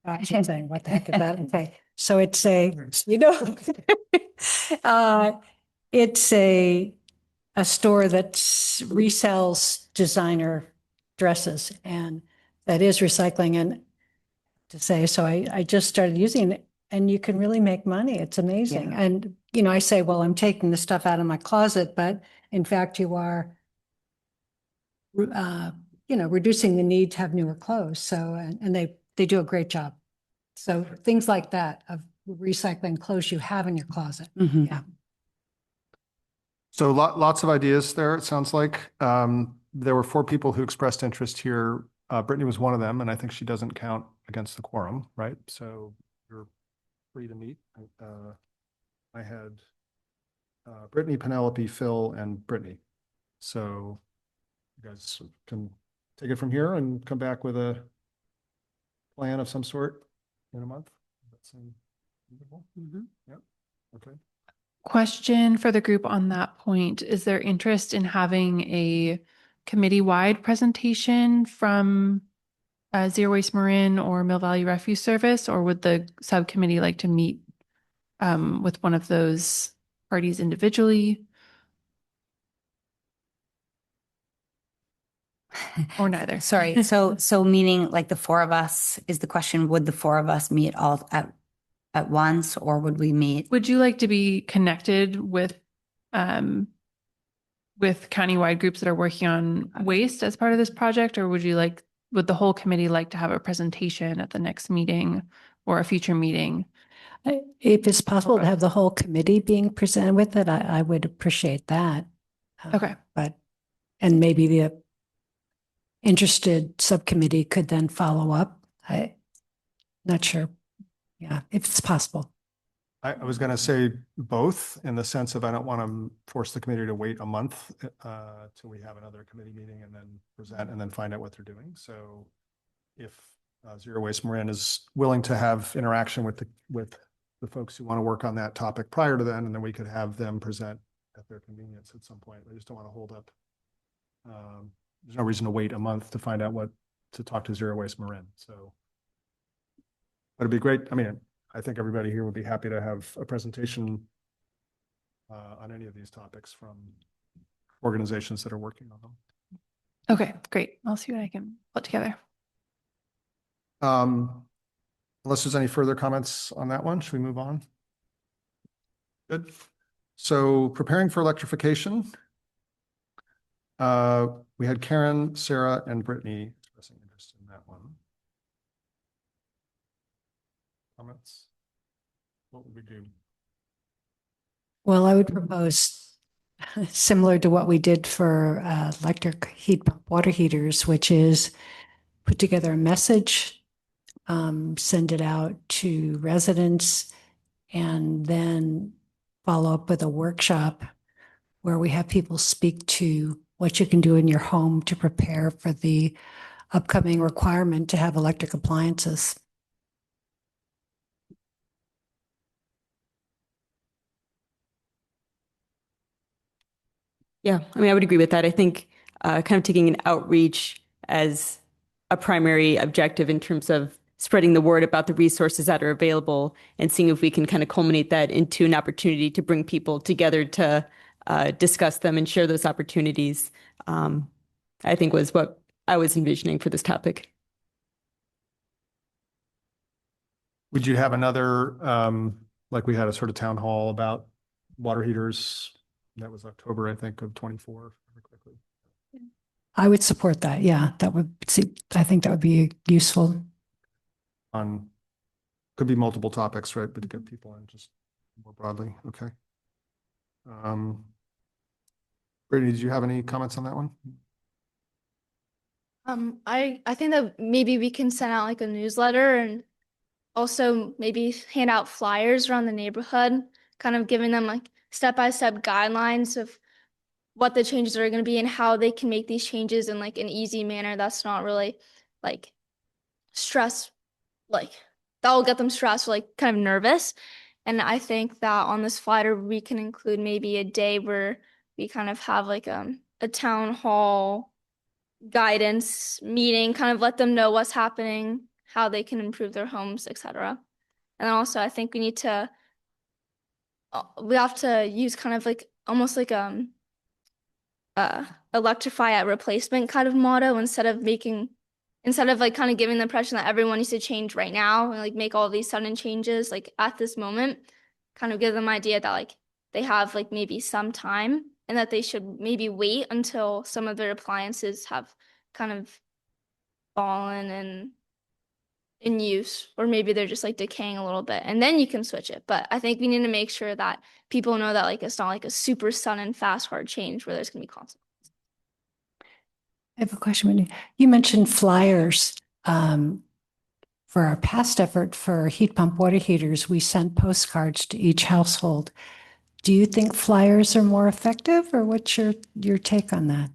I'm saying, what the heck is that? Okay, so it's it's a store that resells designer dresses, and that is recycling. And to say, so I just started using it, and you can really make money. It's amazing. Yeah. And, I say, well, I'm taking the stuff out of my closet, but in fact, you are, reducing the need to have newer clothes. So, and they do a great job. So things like that of recycling clothes you have in your closet. Mhm. Yeah. So lots of ideas there, it sounds like. There were 4 people who expressed interest here. Brittany was one of them, and I think she doesn't count against the quorum, right? So you're free to meet. I had Brittany, Penelope, Phil, and Brittany. So you guys can take it from here and come back with a plan of some sort in a month. Does that seem reasonable? Yep. Okay. Question for the group on that point. Is there interest in having a committee-wide presentation from Zero Waste Marin or Mill Valley Refuse Service, or would the subcommittee like to meet with one of those parties individually? Or neither? Sorry. So meaning like the 4 of us is the question, would the 4 of us meet all at once, or would we meet? Would you like to be connected with countywide groups that are working on waste as part of this project, or would the whole committee like to have a presentation at the next meeting or a future meeting? If it's possible to have the whole committee being presented with it, I would appreciate that. Okay. And maybe the interested subcommittee could then follow up. Not sure. Yeah, if it's possible. I was going to say both, in the sense of I don't want to force the committee to wait a month till we have another committee meeting and then present and then find out what they're doing. So if Zero Waste Marin is willing to have interaction with the folks who want to work on that topic prior to then, and then we could have them present at their convenience at some point. I just don't want to hold up. There's no reason to wait a month to find out to talk to Zero Waste Marin. So, but it'd be great. I mean, I think everybody here would be happy to have a presentation on any of these topics from organizations that are working on them. Okay, great. I'll see what I can put together. Unless there's any further comments on that one, should we move on? Good. So preparing for electrification. We had Karen, Sarah, and Brittany expressing interest in that one. Comments? What would we do? Well, I would propose similar to what we did for electric heat pump water heaters, which is put together a message, send it out to residents, and then follow up with a workshop where we have people speak to what you can do in your home to prepare for the upcoming requirement to have electric appliances. Yeah, I mean, I would agree with that. I think kind of taking an outreach as a primary objective in terms of spreading the word about the resources that are available and seeing if we can kind of culminate that into an opportunity to bring people together to discuss them and share those opportunities, I think was what I was envisioning for this topic. Would you have another, like we had a sort of town hall about water heaters? That was October, I think, of 24. Quickly. I would support that. Yeah, I think that would be useful. Could be multiple topics, right? But to get people in just more broadly. Okay. Brittany, did you have any comments on that one? I think that maybe we can send out like a newsletter and also maybe hand out flyers around the neighborhood, kind of giving them like step-by-step guidelines of what the changes are going to be and how they can make these changes in like an easy manner that's not really like stress, like that will get them stressed or like kind of nervous. And I think that on this flyer we can include maybe a day where we kind of have like a town hall guidance meeting, kind of let them know what's happening, how they can improve their homes, etc. And also, I think we have to use kind of like almost like electrify at replacement kind of motto instead of like kind of giving the impression that everyone needs to change right now and like make all these sudden changes like at this moment, kind of give them idea that like they have like maybe some time and that they should maybe wait until some of their appliances have kind of fallen and in use, or maybe they're just like decaying a little bit, and then you can switch it. But I think we need to make sure that people know that like it's not like a super sudden, fast, hard change where there's gonna be consequences. I have a question. Wendy. You mentioned flyers. For our past effort for heat pump water heaters, we sent postcards to each household. Do you think flyers are more effective, or what's your take on that?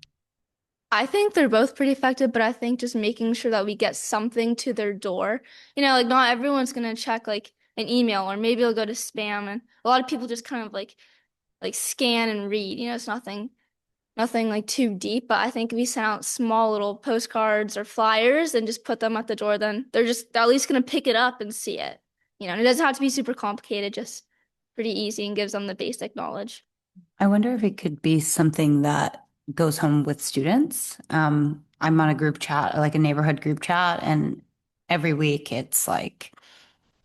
I think they're both pretty effective, but I think just making sure that we get something to their door. You know, like not everyone's gonna check like an email, or maybe it'll go to spam, and a lot of people just kind of like scan and read. You know, it's nothing like too deep, but I think if we send out small little postcards or flyers and just put them at the door, then they're at least gonna pick it up and see it. You know, and it doesn't have to be super complicated, just pretty easy and gives them the basic knowledge. I wonder if it could be something that goes home with students. I'm on a group chat, like a neighborhood group chat, and every week it's like,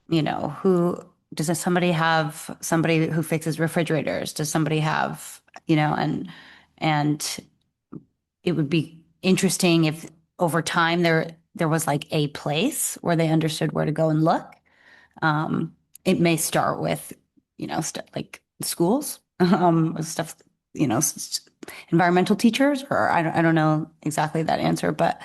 who does somebody have somebody who fixes refrigerators? Does somebody have, and it would be interesting if over time there was like a place where they understood where to go and look. It may start with, like schools, stuff, environmental teachers, or I don't know exactly that answer, but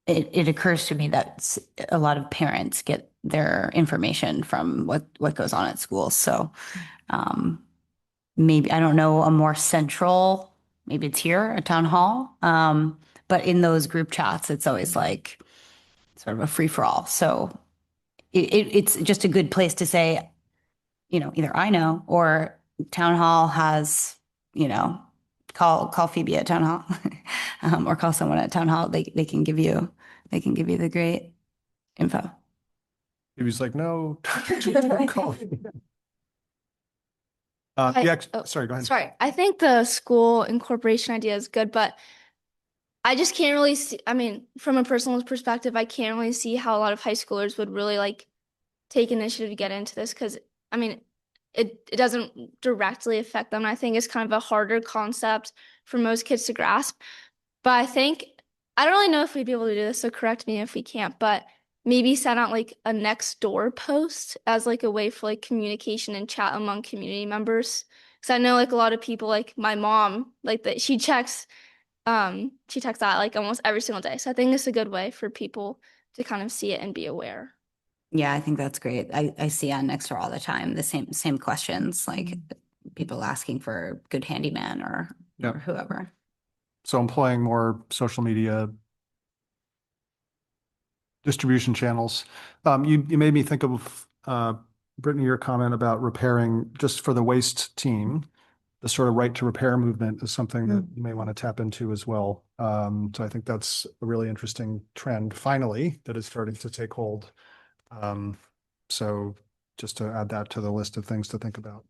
it occurs to me that a lot of parents get their information from what goes on at school. So maybe, I don't know, a more central, maybe it's here, a town hall. But in those group chats, it's always like sort of a free for all. So it's just a good place to say, either I know or town hall has, call Phoebe at town hall, or call someone at town hall. They can give you the great info. He was like, no. Don't call me. Sorry, go ahead. Sorry, I think the school incorporation idea is good, but I just can't really see, I mean, from a personal perspective, I can't really see how a lot of high schoolers would really like take initiative to get into this, because I mean, it doesn't directly affect them. I think it's kind of a harder concept for most kids to grasp. But I don't really know if we'd be able to do this, so correct me if we can't, but maybe send out like a next door post as like a way for like communication and chat among community members. Because I know like a lot of people, like my mom, like that she checks that like almost every single day. So I think it's a good way for people to kind of see it and be aware. Yeah, I think that's great. I see on Nextdoor all the time the same questions, like people asking for good handyman or whoever. So employing more social media distribution channels. You made me think of Brittany, your comment about repairing just for the waste team. The sort of right to repair movement is something that you may want to tap into as well. So I think that's a really interesting trend finally that is starting to take hold. So just to add that to the list of things to think about.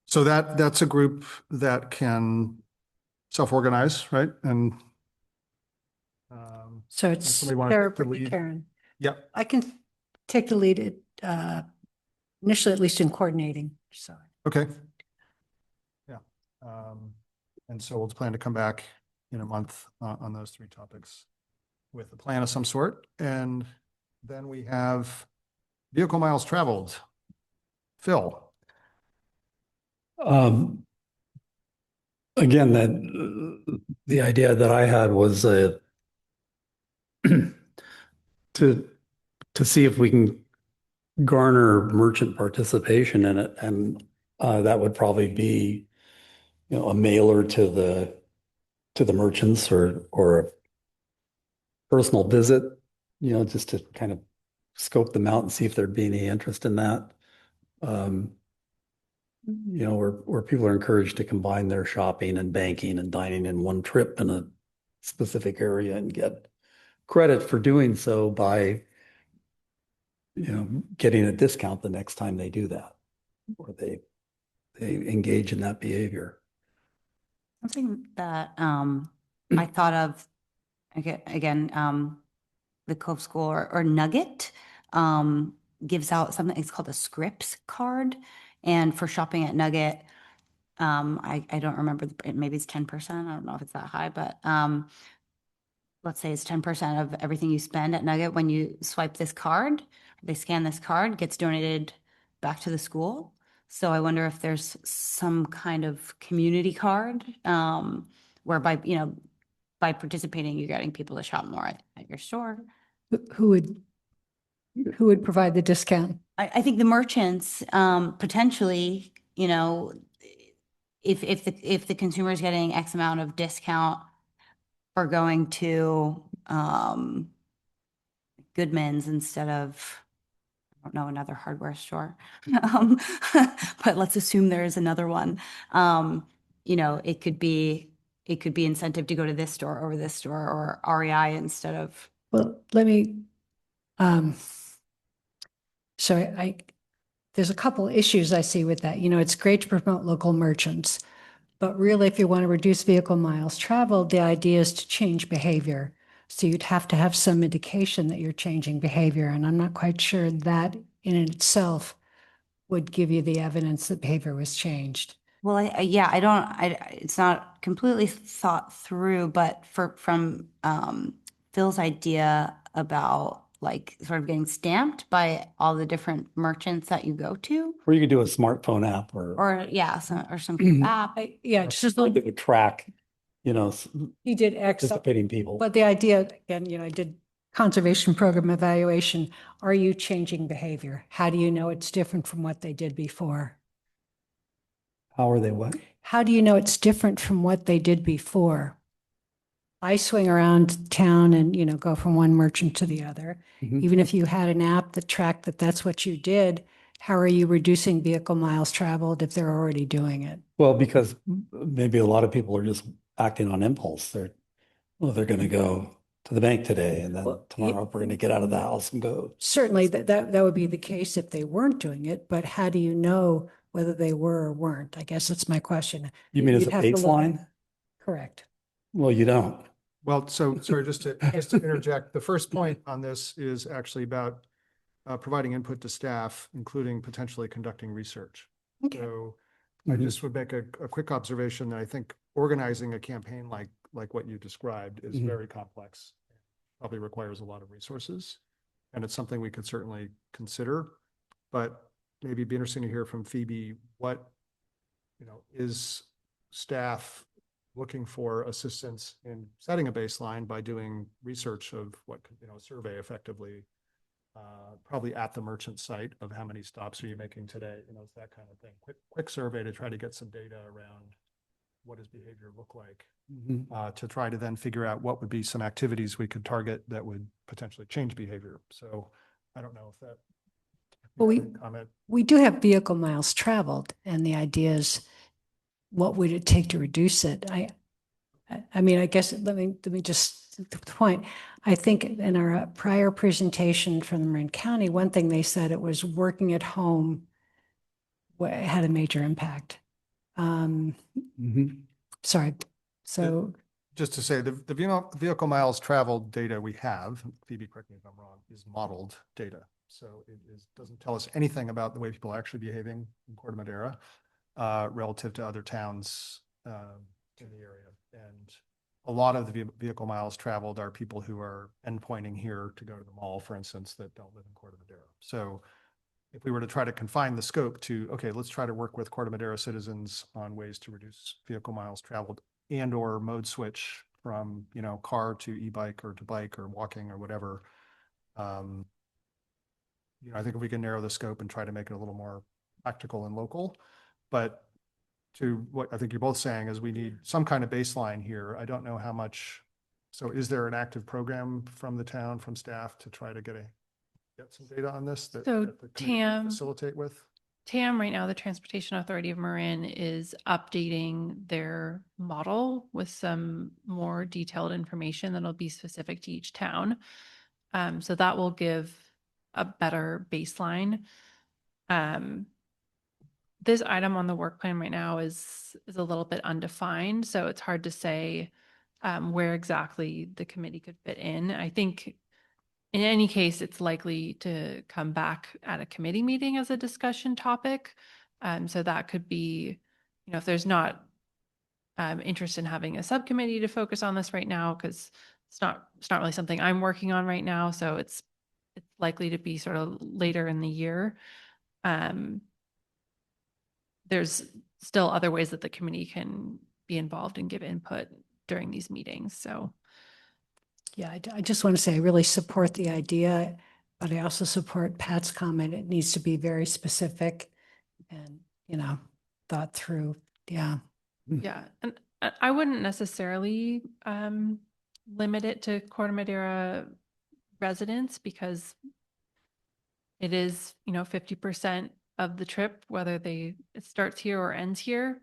So that's a group that can self-organize, right? And So it's somebody want to Sarah, take the Brittany, lead? Karen. Yep. I can take the lead initially, at least in coordinating. So Okay. Yeah. And so we'll plan to come back in a month on those three topics with a plan of some sort. And then we have vehicle miles traveled. Phil. Again, the idea that I had was to see if we can garner merchant participation in it, and that would probably be, a mailer to the merchants or a personal visit, just to kind of scope them out and see if there'd be any interest in that. you know, where people are encouraged to combine their shopping and banking and dining in one trip in a specific area and get credit for doing so by, you know, getting a discount the next time they do that, or they engage in that behavior. Something that I thought of again, the Cove School or Nugget gives out something, it's called a Scripps card. And for shopping at Nugget, I don't remember, maybe it's 10%. I don't know if it's that high, but let's say it's 10% of everything you spend at Nugget. When you swipe this card, they scan this card, gets donated back to the school. So I wonder if there's some kind of community card whereby, you know, by participating, you're getting people to shop more at your store. Who would provide the discount? I think the merchants potentially, you know, if the consumer is getting X amount of discount for going to Goodman's instead of, I don't know, another hardware store, but let's assume there is another one. You know, it could be incentive to go to this store over this store or REI instead of. Well, let me, so there's a couple issues I see with that. You know, it's great to promote local merchants, but really, if you want to reduce vehicle miles traveled, the idea is to change behavior. So you'd have to have some indication that you're changing behavior. And I'm not quite sure that in itself would give you the evidence that behavior was changed. Well, yeah, it's not completely thought through, but from Phil's idea about like sort of getting stamped by all the different merchants that you go to. Or you could do a smartphone app or Yeah, some kind of app. Yeah, just like that would track, you know, he did X, participating people. but the idea, again, you know, I did conservation program evaluation. Are you changing behavior? How do you know it's different from what they did before? How are they what? How do you know it's different from what they did before? I swing around town and, you know, go from one merchant to the other. Even if you had an app that tracked that that's what you did, how are you reducing vehicle miles traveled if they're already doing it? Well, because maybe a lot of people are just acting on impulse. They're going to go to the bank today, and then tomorrow we're going to get out of the house and go. Certainly that would be the case if they weren't doing it, but how do you know whether they were or weren't? I guess that's my question. You mean as a You'd have to look at- baseline? Correct. Well, you don't. Well, so sorry, just to interject, the first point on this is actually about providing input to staff, including potentially conducting research. Okay. So I just would make a quick observation that I think organizing a campaign like what you described is very complex, probably requires a lot of resources. And it's something we could certainly consider, but maybe it'd be interesting to hear from Phoebe, what, you know, is staff looking for assistance in setting a baseline by doing research of what, you know, survey effectively, probably at the merchant site of how many stops are you making today, you know, it's that kind of thing. Quick survey to try to get some data around what does behavior look like, to try to then figure out what would be some activities we could target that would potentially change behavior. So I don't know if that. Well, comment. We do have vehicle miles traveled, and the idea is, what would it take to reduce it? I mean, I guess let me just the point. I think in our prior presentation from Marin County, one thing they said it was working at home had a major impact. Sorry. So just to say, the vehicle miles traveled data we have, Phoebe, correct me if I'm wrong, is modeled data. So it doesn't tell us anything about the way people are actually behaving in Corte Madera relative to other towns in the area. And a lot of the vehicle miles traveled are people who are endpointing here to go to the mall, for instance, that don't live in Corte Madera. So if we were to try to confine the scope to, okay, let's try to work with Corte Madera citizens on ways to reduce vehicle miles traveled and or mode switch from, you know, car to e-bike or to bike or walking or whatever. You know, I think if we can narrow the scope and try to make it a little more practical and local, but to what I think you're both saying is we need some kind of baseline here. I don't know how much. So is there an active program from the town, from staff to try to get some data on this that So the community can Tam, facilitate with? TAM right now, the Transportation Authority of Marin is updating their model with some more detailed information that'll be specific to each town. So that will give a better baseline. This item on the work plan right now is a little bit undefined, so it's hard to say where exactly the committee could fit in. I think in any case, it's likely to come back at a committee meeting as a discussion topic. So that could be, if there's not interest in having a subcommittee to focus on this right now, because it's not really something I'm working on right now. So it's likely to be sort of later in the year. There's still other ways that the committee can be involved and give input during these meetings. So Yeah, I just want to say I really support the idea, but I also support Pat's comment. It needs to be very specific and, thought through. Yeah. yeah, and I wouldn't necessarily limit it to Corte Madera residents, because it is, 50% of the trip, whether it starts here or ends here.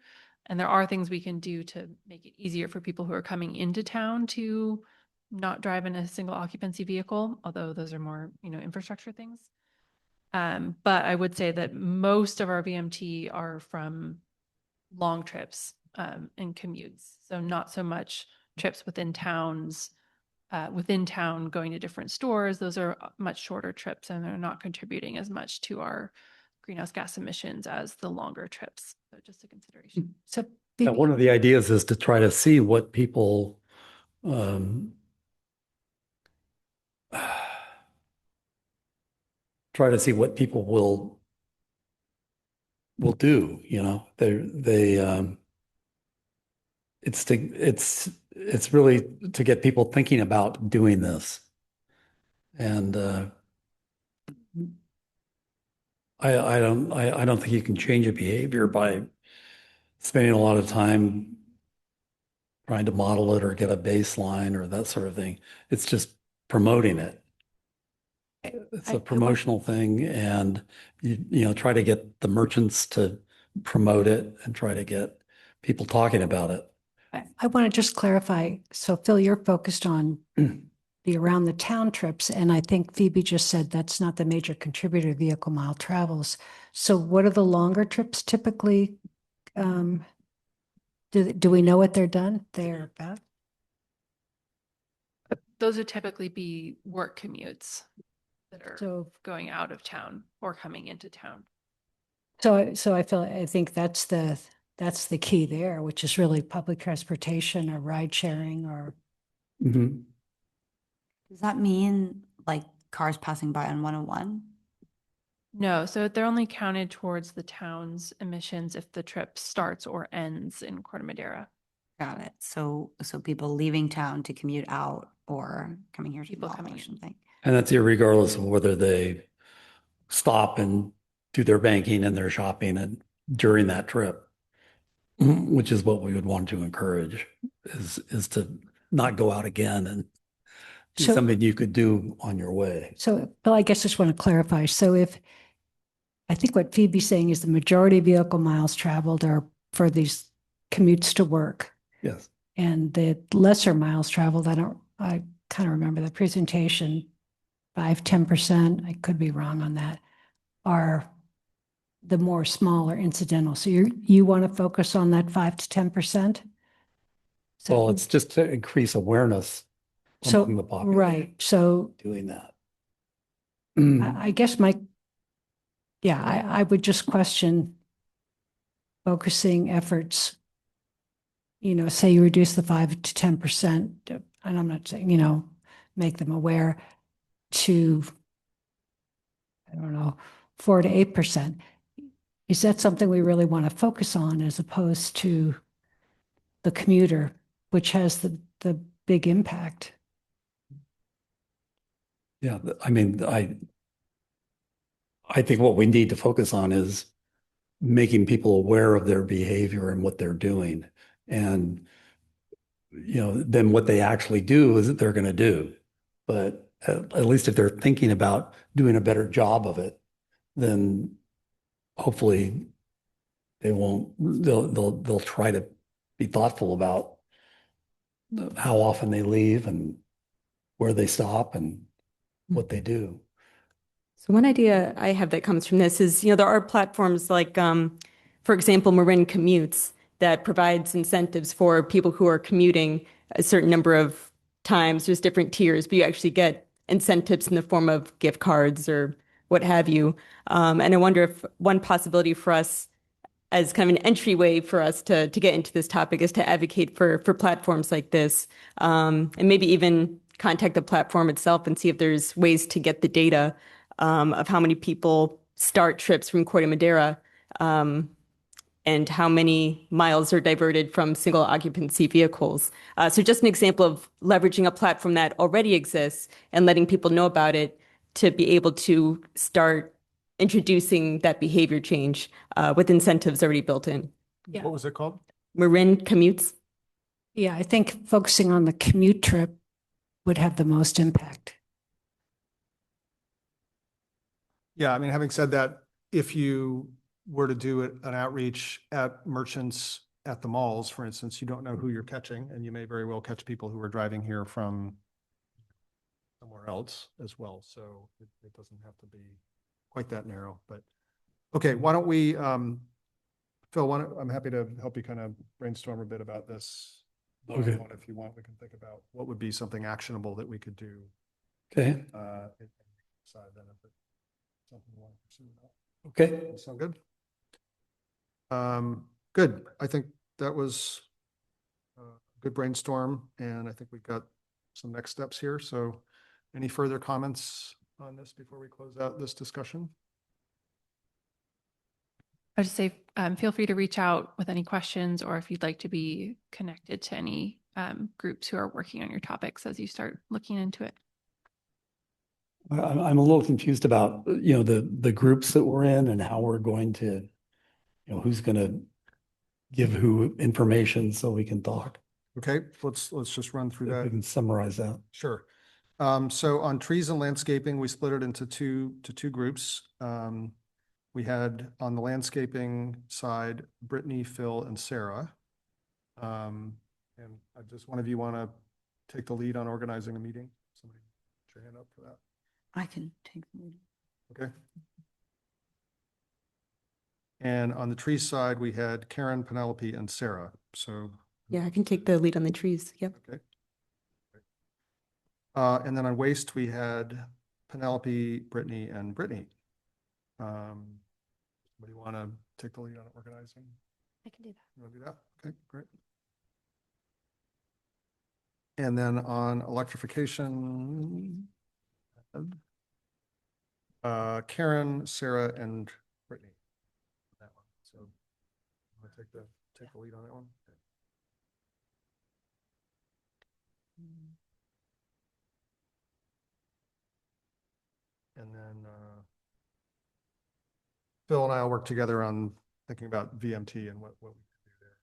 And there are things we can do to make it easier for people who are coming into town to not drive in a single occupancy vehicle, although those are more, infrastructure things. But I would say that most of our VMT are from long trips and commutes. So not so much trips within towns, within town going to different stores. Those are much shorter trips, and they're not contributing as much to our greenhouse gas emissions as the longer trips. So just a consideration. So Yeah, one of the ideas is to try to see what people try to see what people will do, it's really to get people thinking about doing this. And I don't think you can change a behavior by spending a lot of time trying to model it or get a baseline or that sort of thing. It's just promoting it. It's a promotional thing, and try to get the merchants to promote it and try to get people talking about it. I want to just clarify. So Phil, you're focused on the around the town trips. And I think Phoebe just said that's not the major contributor to vehicle mile travels. So what are the longer trips typically? Do we know what they're done? They're about? Those would typically be work commutes that are So, going out of town or coming into town. so I think that's the key there, which is really public transportation or ride sharing or. Mhm. Does that mean like cars passing by on 101? No, so they're only counted towards the town's emissions if the trip starts or ends in Corte Madera. Got it. So people leaving town to commute out or coming here to People golf coming or in. something. And that's irregardless of whether they stop and do their banking and their shopping and during that trip, which is what we would want to encourage, is to not go out again and do So- something you could do on your way. So, Bill, I guess I just want to clarify. So I think what Phoebe's saying is the majority of vehicle miles traveled are for these commutes to work. Yes. And the lesser miles traveled, I kind of remember the presentation, 5-10%, I could be wrong on that, are the more smaller incidental. So you want to focus on that 5 to 10%? Well, it's just to increase awareness So, among the population right. So doing that. I guess I would just question focusing efforts. Say you reduce the 5 to 10%, and I'm not saying, make them aware to, I don't know, 4 to 8%. Is that something we really want to focus on as opposed to the commuter, which has the big impact? Yeah, I mean, I think what we need to focus on is making people aware of their behavior and what they're doing. And, then what they actually do is that they're going to do. But at least if they're thinking about doing a better job of it, then hopefully they'll try to be thoughtful about how often they leave and where they stop and what they do. So one idea I have that comes from this is, there are platforms like, for example, Marin Commutes that provides incentives for people who are commuting a certain number of times. There's different tiers, but you actually get incentives in the form of gift cards or what have you. And I wonder if one possibility for us as kind of an entryway for us to get into this topic is to advocate for platforms like this, and maybe even contact the platform itself and see if there's ways to get the data of how many people start trips from Corte Madera, and how many miles are diverted from single occupancy vehicles. So just an example of leveraging a platform that already exists and letting people know about it to be able to start introducing that behavior change with incentives already built in. Yeah. What was it called? Marin Commutes. Yeah, I think focusing on the commute trip would have the most impact. Yeah, I mean, having said that, if you were to do an outreach at merchants at the malls, for instance, you don't know who you're catching, and you may very well catch people who are driving here from somewhere else as well. So it doesn't have to be quite that narrow, but okay, why don't we, Phil, I'm happy to help you kind of brainstorm a bit about this. Okay. If you want, we can think about what would be something actionable that we could do. Okay. Side then if it's something you want to pursue. Okay. That sound good? Good. I think that was a good brainstorm, and I think we've got some next steps here. So any further comments on this before we close out this discussion? I would just say, feel free to reach out with any questions, or if you'd like to be connected to any groups who are working on your topics as you start looking into it. I'm a little confused about, the groups that we're in and how we're going to, who's going to give who information so we can talk. Okay, let's just run through If we that. can summarize that. Sure. So on trees and landscaping, we split it into two groups. We had on the landscaping side, Brittany, Phil, and Sarah. And I just, one of you want to take the lead on organizing a meeting? Somebody put your hand up for that. I can take the lead. Okay. And on the tree side, we had Karen, Penelope, and Sarah. So. Yeah, I can take the lead on the trees. Yep. Okay. And then on waste, we had Penelope, Brittany, and Brittany. Somebody want to take the lead on organizing? I can do that. You want to do that? Okay, great. And then on electrification, Karen, Sarah, and Brittany. That one. So I'm gonna take the lead on that one. Okay. And then Phil and I will work together on thinking about VMT and what we can do there.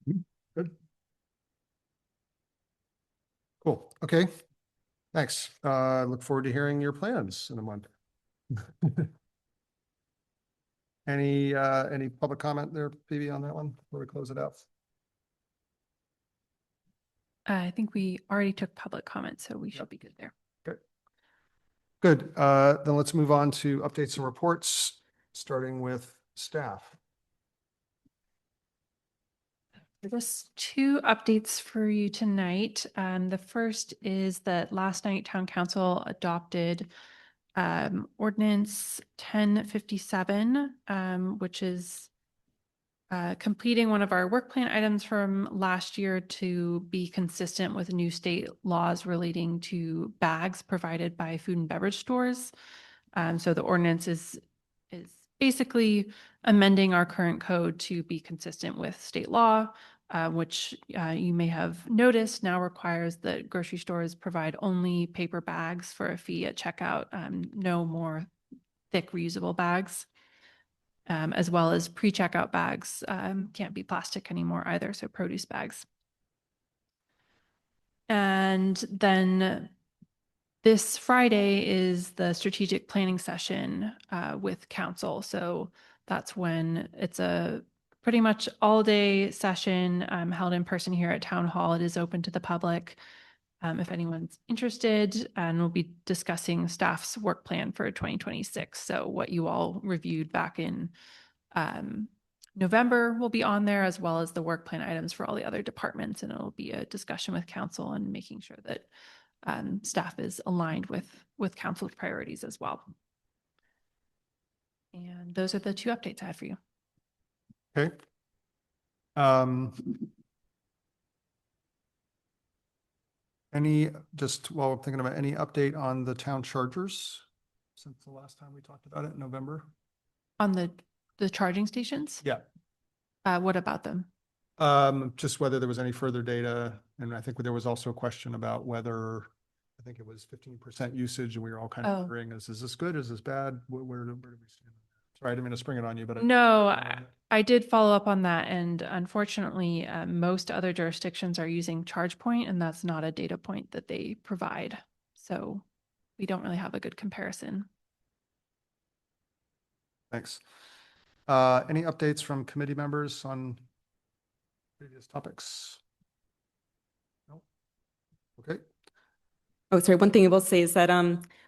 Yeah. Good. Cool. Okay. Thanks. Look forward to hearing your plans in a month. Any public comment there, Phoebe, on that one before we close it out? I think we already took public comment, so we should be good there. Good. Then let's move on to updates and reports, starting with staff. Just two updates for you tonight. The first is that last night Town Council adopted Ordinance 1057, which is completing one of our work plan items from last year to be consistent with new state laws relating to bags provided by food and beverage stores. So the ordinance is basically amending our current code to be consistent with state law, which you may have noticed now requires that grocery stores provide only paper bags for a fee at checkout, no more thick reusable bags, as well as pre-checkout bags can't be plastic anymore either, so produce bags. And then This Friday is the strategic planning session with council. So that's when it's a pretty much all day session held in person here at Town Hall. It is open to the public if anyone's interested, and we'll be discussing staff's work plan for 2026. So what you all reviewed back in November will be on there, as well as the work plan items for all the other departments. And it'll be a discussion with council and making sure that staff is aligned with council's priorities as well. And those are the two updates I have for you. Okay. Just while I'm thinking about any update on the town chargers since the last time we talked about it in November? On the charging stations? Yeah. What about them? Just whether there was any further data. And I think there was also a question about whether, I think it was 15% usage, and we were all kind of Oh. wondering, is this good? Is this bad? Where do we stand? Sorry, I didn't mean to spring it on you, but. No, I did follow up on that. And unfortunately, most other jurisdictions are using ChargePoint, and that's not a data point that they provide. So we don't really have a good comparison. Thanks. Any updates from committee members on previous topics? No? Okay. Oh, sorry. One thing I will say is that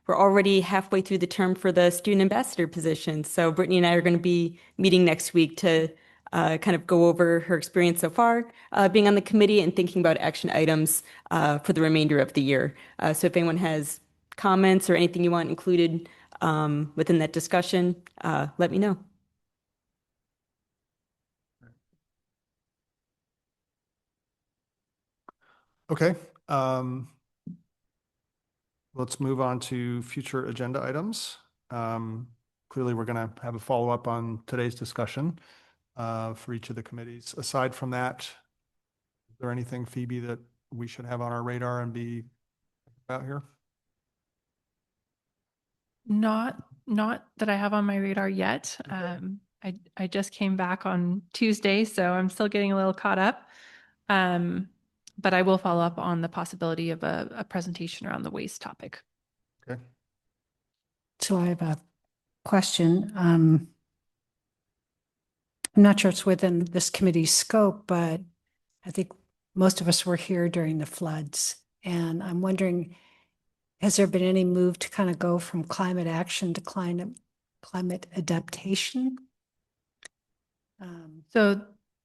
we're already halfway through the term for the student ambassador position. So Brittany and I are going to be meeting next week to kind of go over her experience so far being on the committee and thinking about action items for the remainder of the year. So if anyone has comments or anything you want included within that discussion, let me know. Okay. Let's move on to future agenda items. Clearly, we're going to have a follow-up on today's discussion for each of the committees. Aside from that, is there anything, Phoebe, that we should have on our radar and be about here? Not that I have on my radar yet. Okay. I just came back on Tuesday, so I'm still getting a little caught up. But I will follow up on the possibility of a presentation around the waste topic. Okay. So I have a question. I'm not sure it's within this committee's scope, but I think most of us were here during the floods. And I'm wondering, has there been any move to kind of go from climate action to climate adaptation? So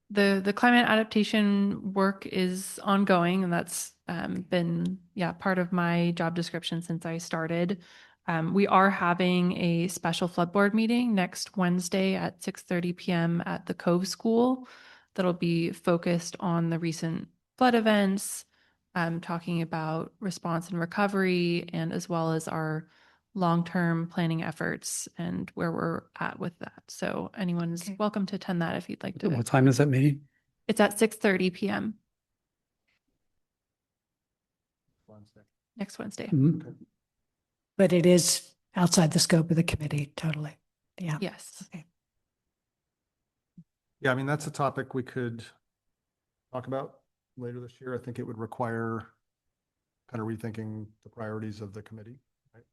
the climate adaptation work is ongoing, and that's been part of my job description since I started. We are having a special flood board meeting next Wednesday at 6:30 p.m. at the Cove School that'll be focused on the recent flood events, talking about response and recovery, and as well as our long-term planning efforts and where we're at with that. So anyone's Okay. welcome to attend that if you'd like to. What time is that meeting? It's at 6:30 p.m. Wednesday. next Wednesday. Mhm. But it is outside the scope of the committee, totally. Yeah. Yes. Okay. Yeah, I mean, that's a topic we could talk about later this year. I think it would require kind of rethinking the priorities of the committee, right?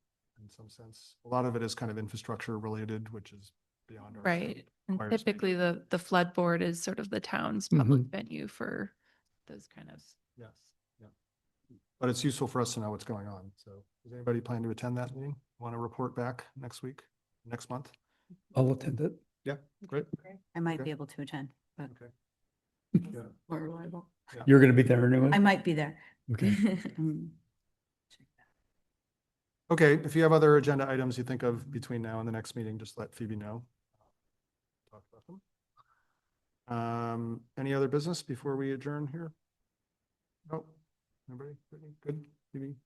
In some sense, a lot of it is kind of infrastructure related, which is beyond our Right. scope. And requires typically the flood board is sort of the town's public venue for those kind of. Yes, yeah. But it's useful for us to know what's going on. So does anybody plan to attend that meeting? Want to report back next week, next month? I'll attend it. Yeah, great. I might Okay. be able to attend, but Okay. Yeah. more reliable. You're going to be there anyway? I might be there. Okay. Okay, if you have other agenda items you think of between now and the next meeting, just let Phoebe know. Talk about them. Any other business before we adjourn here? Nope. Everybody, Brittany, good? Phoebe?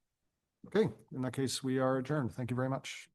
Okay, in that case, we are adjourned. Thank you very much.